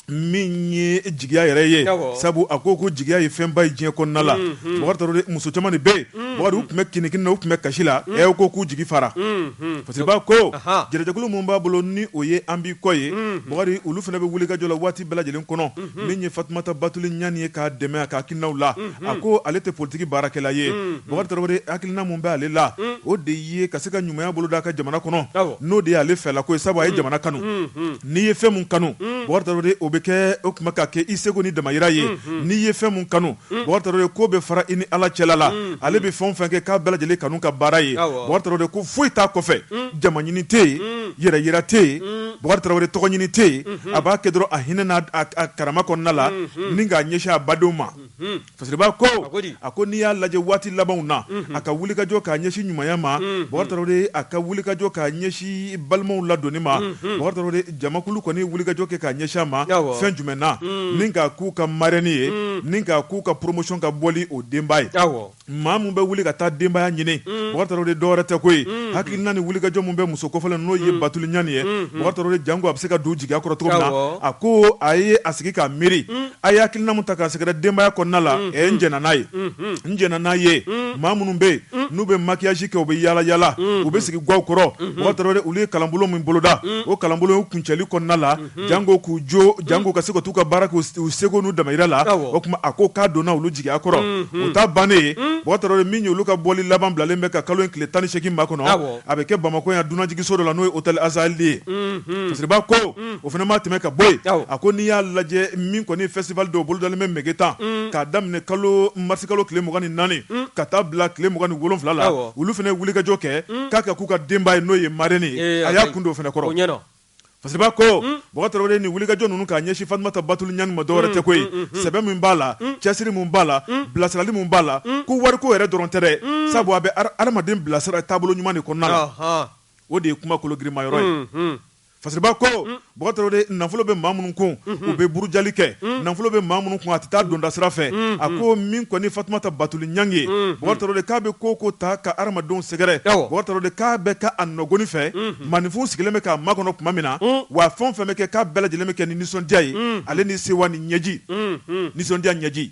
min ye jigiya yɛrɛ ye sabu a ko jigiya ye fɛnba ye diɲɛ kɔnɔna la Bubakari Tarawele muso caman de bɛ yen Bubakari u tun bɛ kinikini na u tun bɛ kasi la u ko k'u jigi fara fasiriba ko jɛrɛjɛkulu mun b'a bolo ni o ye an b'i kɔ ye Bubakari olu fana bɛ wulikajɔ la waati bɛɛ lajɛlen kɔnɔ min ye Fatumata Batuli Ɲani ye k'a dɛmɛ a ka hakilinaw la a ko ale tɛ politiki baarakɛla ye Bubakari Tarawele hakilina mun bɛ ale la o de ye ka se ka ɲumanya bolo da a ka jamana kɔnɔ n'o de ye ale fɛla ko ye sabu a ye jamana kanu n'i ye fɛn mun kanu Bubakari Tarawele o bɛ kɛ o tuma ka kɛ i seko ni damayira ye n'i ye fɛn mun kanu Bubakari Tarawele ko bɛ fara i ni Ala cɛla la ale bɛ fɛn o fɛn kɛ k'a bɛɛ lajɛlen kanu ka baara ye Bubakari Tarawele ko foyi t'a kɔfɛ jama ɲini tɛ yen yɛrɛ yira tɛ yen Bubakari Tarawele tɔgɔ ɲini tɛ yen a b'a kɛ dɔrɔn a hinɛ n'a karama kɔnɔna la ni k'a ɲɛsin a badenw ma fasiriba ko a ko n'i y'a lajɛ waati labanw na a ka wulikajɔ k'a ɲɛsin ɲumanya ma Bubakari Tarawele a ka wulikajɔ k'a ɲɛsin balimaw ladonni ma Bubakari Tarawele jamakulu kɔni wulikajɔ kɛ k'a ɲɛsin a ma fɛn jumɛn na ni k'a k'u ka marraine ye ni k'a k'u ka promotion ka bɔli o denba ye maa mun bɛ wuli ka taa denbaya ɲini Bubakari Tarawele dɔwɛrɛ tɛ koyi hakilina ni wulikajɔ mun bɛ muso kɔfɛlen n'o ye Batuli Ɲani ye Bubakari Tarawele jango a bɛ se ka don jigiya kɔrɔ cogo min na a ko a ye a sigi k'a miiri a ye hakilina mun ta k'a sɛgɛrɛ denbaya kɔnɔna la n jɛnna n'a ye n jɛnna n'a ye maa minnu bɛ yen n'u bɛ maquillage kɛ u bɛ yaala yaala u bɛ sigi gaw kɔrɔ Bubakari Tarawele olu ye kalanbolo min boloda o kalanbolo kuncɛli kɔnɔna la jango k'u jo jango ka se ka t'u ka baara k'u seko n'u damayira la o tuma a ko k'a donna olu jigiya kɔrɔ o t'a bannen ye Bubakari Tarawele min ye olu ka bɔli laban bilalen bɛ ka kalo in tile 18 ma kɔnɔ a bɛ kɛ Bamako yan dunanjigiso dɔ la n'o ye hôtel Azali ye fasiriba ko o fana ma tɛmɛ ka bɔ yen a ko n'i y'a lajɛ min kɔni festival dɔw bolodalen bɛ Megetan k'a daminɛ marisi kalo tile 24 ka taa bila tile 27 la olu fana ye wulikajɔ kɛ k'a ka k'u ka denba ye n'o ye marraine ye a y'a kun don o fana kɔrɔ fasiriba ko Bubakari Tarawele ni wulikajɔ ninnu k'a ɲɛsin Fatumata Batuli Ɲani ma dɔwɛrɛ tɛ koyi sɛbɛn min b'a la cɛsiri min b'a la bilasirali min b'a la ko wariko yɛrɛ dɔrɔn tɛ dɛ sabu a bɛ adamaden bilasira taabolo ɲuman de kɔnɔna la o de ye kuma kolo girinma yɔrɔ ye fasiriba ko Bubakari Tarawele nafolo bɛ maa minnu kun u bɛ burujali kɛ nafolo bɛ maa minnu kun a tɛ taa donda sira fɛ a ko min kɔni Fatumata Batuli Ɲani ye Bubakari Tarawele k'a bɛ ko ta ka adamadenw sɛgɛrɛ Bubakari Tarawele k'a bɛ ka a nɔgɔni fɛ maninfinw sigilen bɛ k'a makɔnɔ tuma min na wa fɛn o fɛn bɛ kɛ k'a bɛɛ lajɛlen bɛ kɛ ni nisɔndiya ye ale ni sewa ni ɲɛji nisɔndiya ɲɛji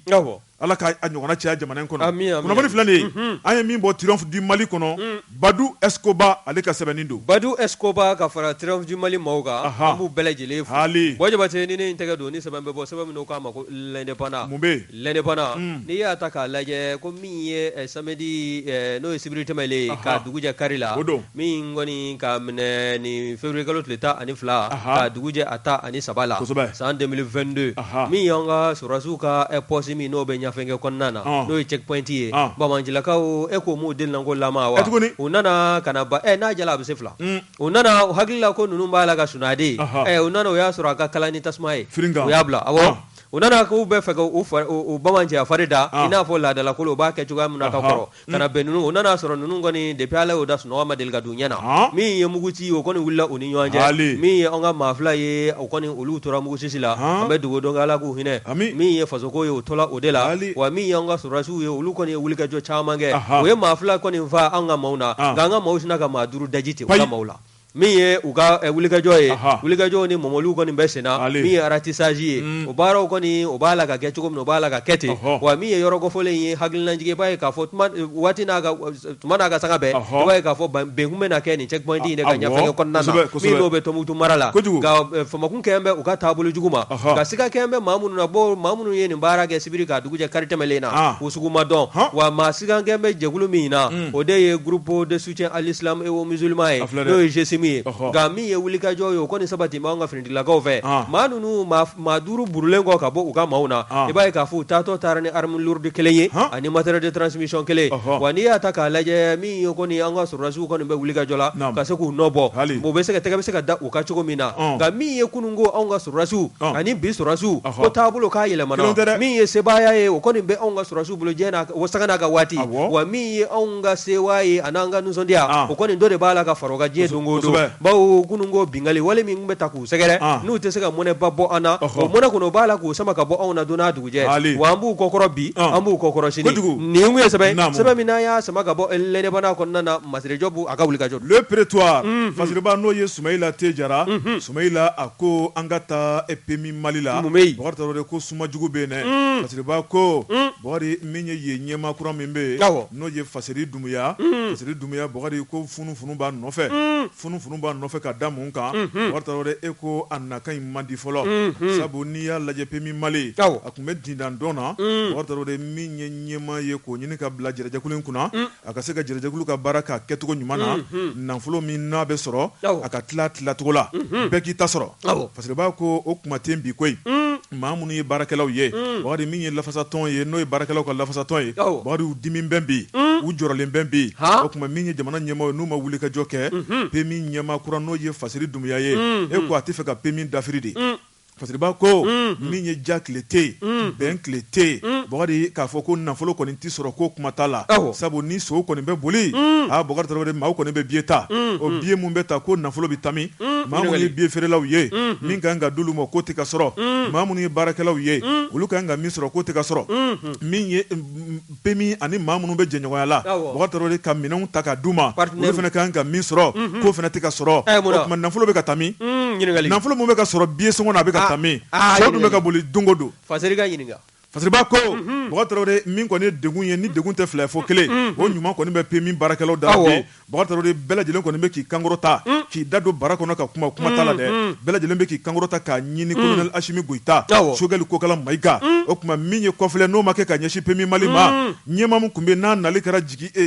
ala ka a ɲɔgɔnna caya jamana in kɔnɔ Ami, ami, kunnafoni ami. filɛ nin ye an ye min bɔ Triomphe du Mali kɔnɔ Badou Escobar ale ka sɛbɛnni don Badou Escobar ka fara Triomphe du Mali maaw kan Aha. an b'u bɛɛ lajɛlen fo hali Bɔ Jabate ni ne n tɛgɛ don ni sɛbɛn bɛ bɔ sɛbɛn min n'o k'a ma ko l'indépendant mun bɛ yen l'indépendant n'i y'a ta k'a lajɛ ko min ye samedi n'o ye sibiri tɛmɛlen Aha. ka dugu jɛ kari la O don. min kɔni ka minɛ ni février kalo tile 12 Aha. ka dugu jɛ a 13 la Kosɛbɛ. san 2022 Aha. min y'an ka sɔrɔdasiw ka poste min n'o bɛ ɲɛfɛnkɛ kɔnɔna na n'o ye checkpoint ye bamanjilakaw e ko m'u deli ko lama wa tuguni u nana ka na ba n'a jala a bɛ se fila u nana u hakili la ko ninnu b'a la ka sunaden u nana u y'a sɔrɔ a ka kalan ni tasuma ye Firinga. u y'a bila awɔ u nana k'u bɛ fɛ ka u bamanjɛ a fari da i n'a fɔ laadalakolo u b'a kɛ cogoya min na ka kɔrɔ ka na bɛn ninnu u nana sɔrɔ ninnu kɔni depuis ala y'o da sunɔgɔ ma deli ka don ɲɛ na min ye muguci o kɔni wulila u ni ɲɔgɔn cɛ min ye an ka maa fila ye o kɔni olu tora mugusisi la an bɛ dugawu dɔn ala k'u hinɛ min ye fasoko ye o tola o de la wa min ye an ka sɔrɔdasiw ye olu kɔni ye wulikajɔ caman kɛ o ye maa fila kɔni fa an ka maaw na nka an ka maaw sina ka maa duuru daji ten u ka maaw la min ye u ka wulikajɔ ye wulikajɔ ni mɔmɔliw kɔni bɛ senna min ye ratissage ye o baaraw kɔni o b'a la ka kɛ cogo min o b'a la ka kɛ ten wa min ye yɔrɔ kɔfɔlen ye hakilinajigi i b'a ye k'a fɔ waati tuma n'a ka saga bɛɛ i b'a ye k'a fɔ bɛnkun bɛ na kɛ nin checkpoint in de ka ɲɛfɛgɛ kɔnɔna na min n'o bɛ Tɔnbukutu mara la nka famakun kɛn bɛ u ka taabolo jugu ma nka siga kɛn bɛ maa minnu na maa minnu ye nin baara kɛ sibiri ka dugu jɛ kari tɛmɛlen na o sugu ma dɔn wa maa siga kɛn bɛ jɛkulu min na o de ye groupe de soutien à l'islam et aux musulmans ye n'o ye GSIM ye nka min ye wulikajɔ ye o kɔni sabati b'anw ka finitigilakaw fɛ maa ninnu maa duuru burulen kɔ ka bɔ u ka maaw na i b'a ye k'a fɔ u taatɔ taara ni arme lourde kelen ye ani matériel de transmission kelen wa n'i y'a ta k'a lajɛ min ye kɔni an ka sɔrɔdasiw kɔni bɛ wulikajɔ la ka se k'u nɔ bɔ o bɛ se ka tɛgɛ bɛ se ka da u ka cogo min na nka min ye kunun ko anw ka sɔrɔdasiw ani bi sɔrɔdasiw ko taabolo k'a yɛlɛmana min ye sebaaya ye o kɔni bɛ anw ka sɔrɔdasiw bolo diɲɛ o saga n'a ka waati wa min ye anw ka sewa ye ani an ka nisɔndiya o kɔni dɔ de b'a la ka fara o ka diɲɛ don o don bawo kunun ko bingali wale min bɛ ta k'u sɛgɛrɛ n'u tɛ se ka mɔnɛba bɔ an na o mɔnɛ kɔnɔ o b'a la k'u sama ka bɔ anw na don n'a dugujɛ wa an b'u kɔkɔrɔ bi an b'u kɔkɔrɔ sini nin kun ye sɛbɛn min n'a y'a sama ka bɔ l'indépendant kɔnɔna na masirejɔ b'u a ka wulikajɔ le prétoire fasiriba n'o ye Sumayila T Jara Sumayila a ko an ka taa PMI Mali la Bakari Tarawele ko suma jugu bɛ yen dɛ fasiriba ko Bakari min ye yen ɲɛmaa kura min bɛ yen n'o ye Fasiri Dumuya Bakari ko funufunu b'a nɔfɛ funufunu b'a nɔfɛ ka da mun kan Bakari Tarawele e ko a nakan in man di fɔlɔ sabu n'i y'a lajɛ PMI Mali a tun bɛ dindan dɔn na Bakari Tarawele min ye ɲɛmaa ye k'o ɲini ka bila jɛrɛjɛkulu in kunna a ka se ka jɛrɛjɛkulu ka baara k'a kɛcogo ɲuman na nafolo min n'a bɛ sɔrɔ a ka tila tilacogo la bɛɛ k'i ta sɔrɔ fasiriba ko o kuma tɛ bi koyi maa minnu ye baarakɛlaw ye Bakari min ye lafasatɔn ye n'o ye baarakɛlaw ka lafasatɔn ye Bakari u dimi bɛn bi u jɔrɔlen bɛn bi o tuma min ye jamana ɲɛmaaw ye n'u ma wuli ka jɔ kɛ PMI ɲɛmaa kura n'o ye Fasiri Dumuya ye e ko a tɛ fɛ ka PMI dafiri de fasiriba ko min ye ja tile tɛ yen bɛn tile tɛ yen Bakari k'a fɔ ko nafolo kɔni tɛ sɔrɔ ko kuma t'a la sabu ni sow kɔni bɛ boli Bakari Tarawele maaw kɔni bɛ billet ta o billet mun bɛ ta ko nafolo bɛ tami maa minnu ye billet feerelaw ye min ka kan ka d'olu ma ko tɛ ka sɔrɔ maa minnu ye baarakɛlaw ye olu ka kan ka min sɔrɔ ko tɛ ka sɔrɔ min ye PMI ani maa minnu bɛ jɛɲɔgɔnya la Bakari Tarawele ka minɛnw ta ka d'u ma olu fana ka kan ka min sɔrɔ k'o fana tɛ ka sɔrɔ o tuma nafolo bɛ ka tami nafolo mun bɛ ka sɔrɔ billet sɔngɔ na a bɛ ka tami cɛw dun bɛ ka boli don o don Fasiri ka ɲininka fasiriba ko Bakari Tarawele min kɔni ye degun ye ni degun tɛ fila fɔ kelen o ɲuman kɔni bɛ PMI baarakɛlaw da bi Bakari Tarawele bɛɛ lajɛlen kɔni bɛ k'i kankɔrɔ ta k'i da don bara kɔnɔ ka kuma t'a la dɛ bɛɛ lajɛlen bɛ k'i kankɔrɔ ta k'a ɲini colonel Asimi Goyita Sogɛli Kokala Mayiga o tuma min ye kɔfilɛ n'o ma kɛ ka ɲɛsin PMI Mali ma ɲɛmaa min tun bɛ n'a nali kɛra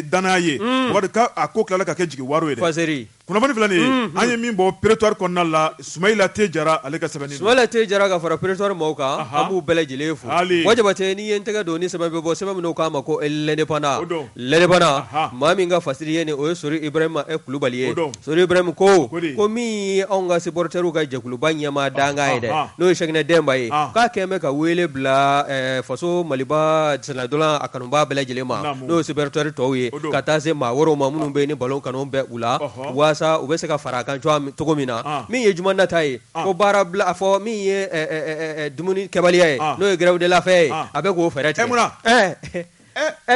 danaya ye Bakari k'a ko tilala ka kɛ jigi waro ye dɛ kunnafoni filɛ nin ye an ye min bɔ prétoire kɔnɔna la Sumayila T Jara ale ka sɛbɛnni Sumayila T Jara ka fara prétoire maaw kan an b'u bɛɛ lajɛlen fo Bɔ Jabate n'i ye n tɛgɛ don ni sɛbɛn bɛ bɔ sɛbɛn min n'o k'a ma ko l'indépendant maa min ka fasiri ye nin o ye Sori Ibrahima Kulubali ye Sori Ibrahima ko min ye anw ka supporteriw ka jɛkuluba ɲɛmaa danga ye dɛ n'o ye Sɛkinɛ Dɛnba ye k'a kɛn bɛ ka wele bila faso Maliba sɛnɛdɔlan a kanuba bɛɛ lajɛlen ma n'o ye supporteri tɔw ye ka taa se maa wɛrɛw ma minnu bɛ yen ni ballon kanu bɛ u la waasa u bɛ se ka fara a kan cogo min na min ye juma nata ye ko baara bila a fɔ min ye dumuni kɛbaliya ye n'o ye grève de la faim ye a bɛ k'o fɛɛrɛ tigɛ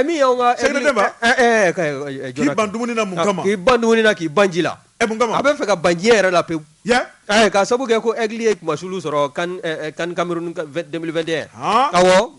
min y'anw ka Sɛkinɛ Dɛnba k'i ban dumuni na mun kama k'i ban dumuni na k'i ban ji la mun kama a bɛ fɛ ka ban diɲɛ yɛrɛ la pewu k'a sabu kɛ ko Aigle ye kumasulu sɔrɔ CAN Cameroun 2021 awɔ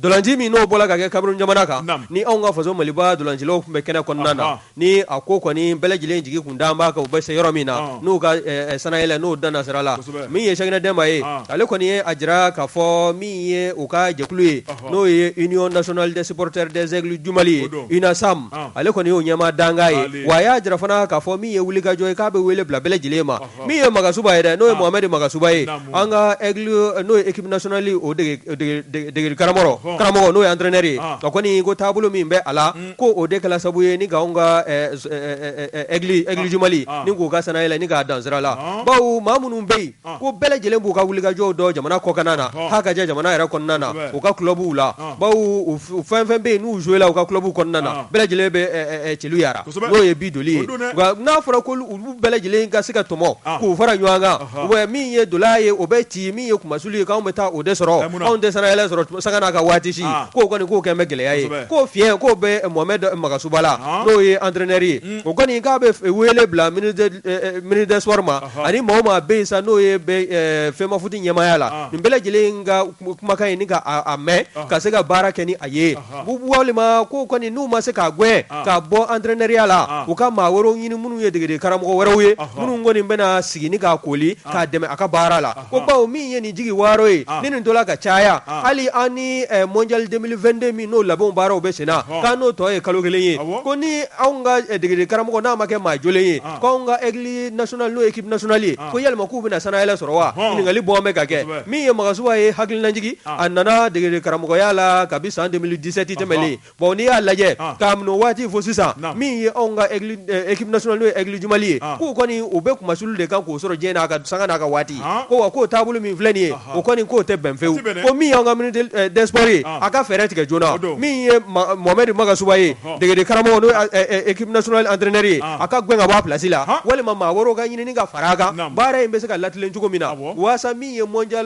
dolanci min n'o bɔla ka kɛ Kamerun jamana kan ni anw ka faso Maliba dolancilaw tun bɛ kɛnɛ kɔnɔna na ni a ko kɔni bɛɛ lajɛlen jigi kun d'an b'a kan u bɛ se yɔrɔ min na n'u ka sanayɛlɛ n'o danna sira la min ye Cheick Demba ye ale kɔni ye a jira k'a fɔ min ye u ka jɛkulu ye n'o ye Union nationale des supporters des aigles du Mali UNASAM ale kɔni y'o ɲɛma danga ye wa a y'a jira fana k'a fɔ min ye wulikajɔ ye k'a bɛ wele bila bɛɛ lajɛlen ma min ye Magasuba ye dɛ n'o ye Mohamed Magasuba ye an ka aigle n'o ye équipe nationale o degeli karamɔgɔ n'o ye entraîneur ye o kɔni ko taabolo min bɛ a la ko o de kɛla sabu ye ni k'anw ka aigle du Mali ni k'u ka sanayɛlɛ ni k'a dan sira la bawo maa minnu bɛ yen ko bɛɛ lajɛlen b'u ka wulikajɔw dɔn jamana kɔkan na h'a ka jɛ jamana yɛrɛ kɔnɔna na u ka clubw la bawo fɛn fɛn bɛ yen n'u joué la u ka clubw kɔnɔna na bɛɛ lajɛlen bɛ cɛlu yara n'o ye bi doli ye nka n'a fɔra ko olu bɛɛ lajɛlen ka se ka tɔmɔ k'u fara ɲɔgɔn kan ou bien min ye dola ye o bɛ ci min ye kumasuli ye k'anw bɛ taa o de sɔrɔ anw tɛ sanayɛlɛ sɔrɔ sanga n'a ka waati si k'o kɔni k'o kɛn bɛ gɛlɛya ye k'o fiɲɛ k'o bɛ Mohamed Magasuba la n'o ye entraîneur ye o kɔni k'a bɛ wele bila ministre des sports ma ani maa o maa bɛ yen sa n'o ye fɛnma futi ɲɛmaaya la nin bɛɛ lajɛlen ka kumakan ye ni ka a mɛn ka se ka baara kɛ ni a ye walima k'o kɔni n'u ma se k'a gɛn k'a bɔ entraîneuriya la u ka maa wɛrɛw ɲini minnu ye degede karamɔgɔ wɛrɛw ye minnu kɔni bɛna sigi ni k'a koli k'a dɛmɛ a ka baara la ko bawo min ye nin jigi waaro ye ni nin tola ka caya hali an ni mondial 2022 min n'o labɛnw baaraw bɛ sen na k'an n'o tɔ ye kalo kelen ye ko ni anw ka degede karamɔgɔ n'a ma kɛ maa jolen ye ko anw ka aigle national n'o ye équipe nationale ye ko yalima k'u bɛna sanayɛlɛ sɔrɔ wa ɲininkali bɔn bɛ ka kɛ min ye Magasuba ye hakilinajigi a nana degede karamɔgɔya la kabi san 2017 tɛmɛlen bon n'i y'a lajɛ k'a minɛ waati fo sisan min ye anw ka équipe nationale n'o ye aigle du Mali ye k'u kɔni u bɛ kumasuli de kan k'o sɔrɔ diɲɛ n'a ka sanga n'a ka waati ko wa k'o taabolo min filɛ nin ye o kɔni k'o tɛ bɛn fewu ko min y'anw ka ministre des sports ye a ka fɛɛrɛ tigɛ joona min ye Mohamed Magasuba ye degede karamɔgɔ n'o équipe nationale entraîneur ye a ka gɛn ka bɔ a place la walima maa wɛrɛw ka ɲini ka fara a kan baara in bɛ se ka latilen cogo min na waasa min ye mondial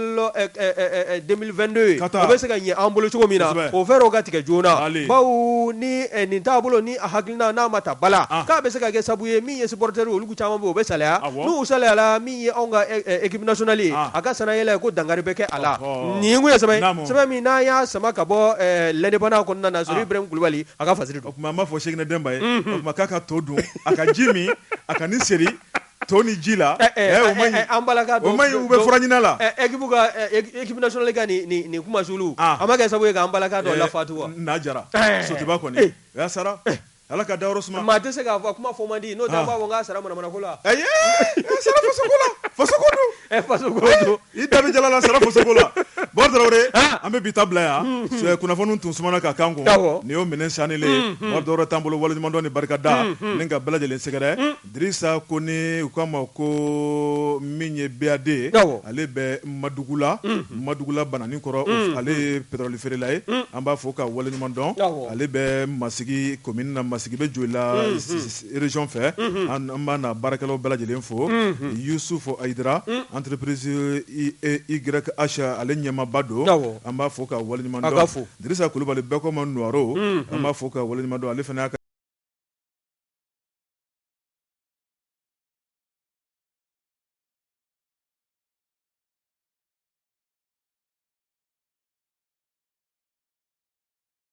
2022 ye o bɛ se ka ɲɛ an bolo cogo min na o fɛɛrɛw ka tigɛ joona bawo ni nin taabolo ni a hakilina n'a ma ta bala k'a bɛ se ka kɛ sabu ye min ye supporter olu caman bɛ o bɛ salaya n'u salayala min ye anw ka équipe nationale ye a ka sanayɛlɛ ko dankari bɛ kɛ a la nin kun ye sɛbɛn min n'a y'a sama ka bɔ l'indépendance kɔnɔna na Sori Ibrahim Kulubali a ka fasiri don. O tuma an b'a fɔ Cheick Demba ye o tuma k'a ka to dun a ka ji min a ka ni seri to ni ji la an balaka o ma ɲi u bɛ fura ɲina la équipe nationale ka nin kuma sulu a ma kɛ sabu ye k'an balaka dɔ lafatu wa n'a jara sotiba kɔni o y'a sara Ala ka dayɔrɔ suma maa tɛ se k'a fɔ kuma fɔ man di n'o tɛ an b'a fɔ k'a sara manamana ko la sara fasoko la fasoko dun fasoko dun i da bɛ jala la sara fasoko la Bɔr Tarawele an bɛ bi ta bila yan kunnafoniw tun sumana ka kan kun nin y'o minɛn sanilen ye Bɔr Tarawele t'an bolo waleɲumandɔn ni barikada ni ka bɛɛ lajɛlen sɛgɛrɛ Dirisa Kone u k'a ma ko min ye BAD ale bɛ Madugula Banani kɔrɔ ale ye pétrole feerela ye an b'a fɔ ka waleɲumandɔn ale bɛ Masigi commune na Masigi bɛ Joila région fɛ an b'a na baarakɛlaw bɛɛ lajɛlen fo Yusufu Ayidara entreprise YH ale ɲɛmaaba don an b'a fɔ ka waleɲumandɔn Dirisa Kulubali bɛɛ ko ma Nuwaro an b'a fɔ ka waleɲumandɔn ale fana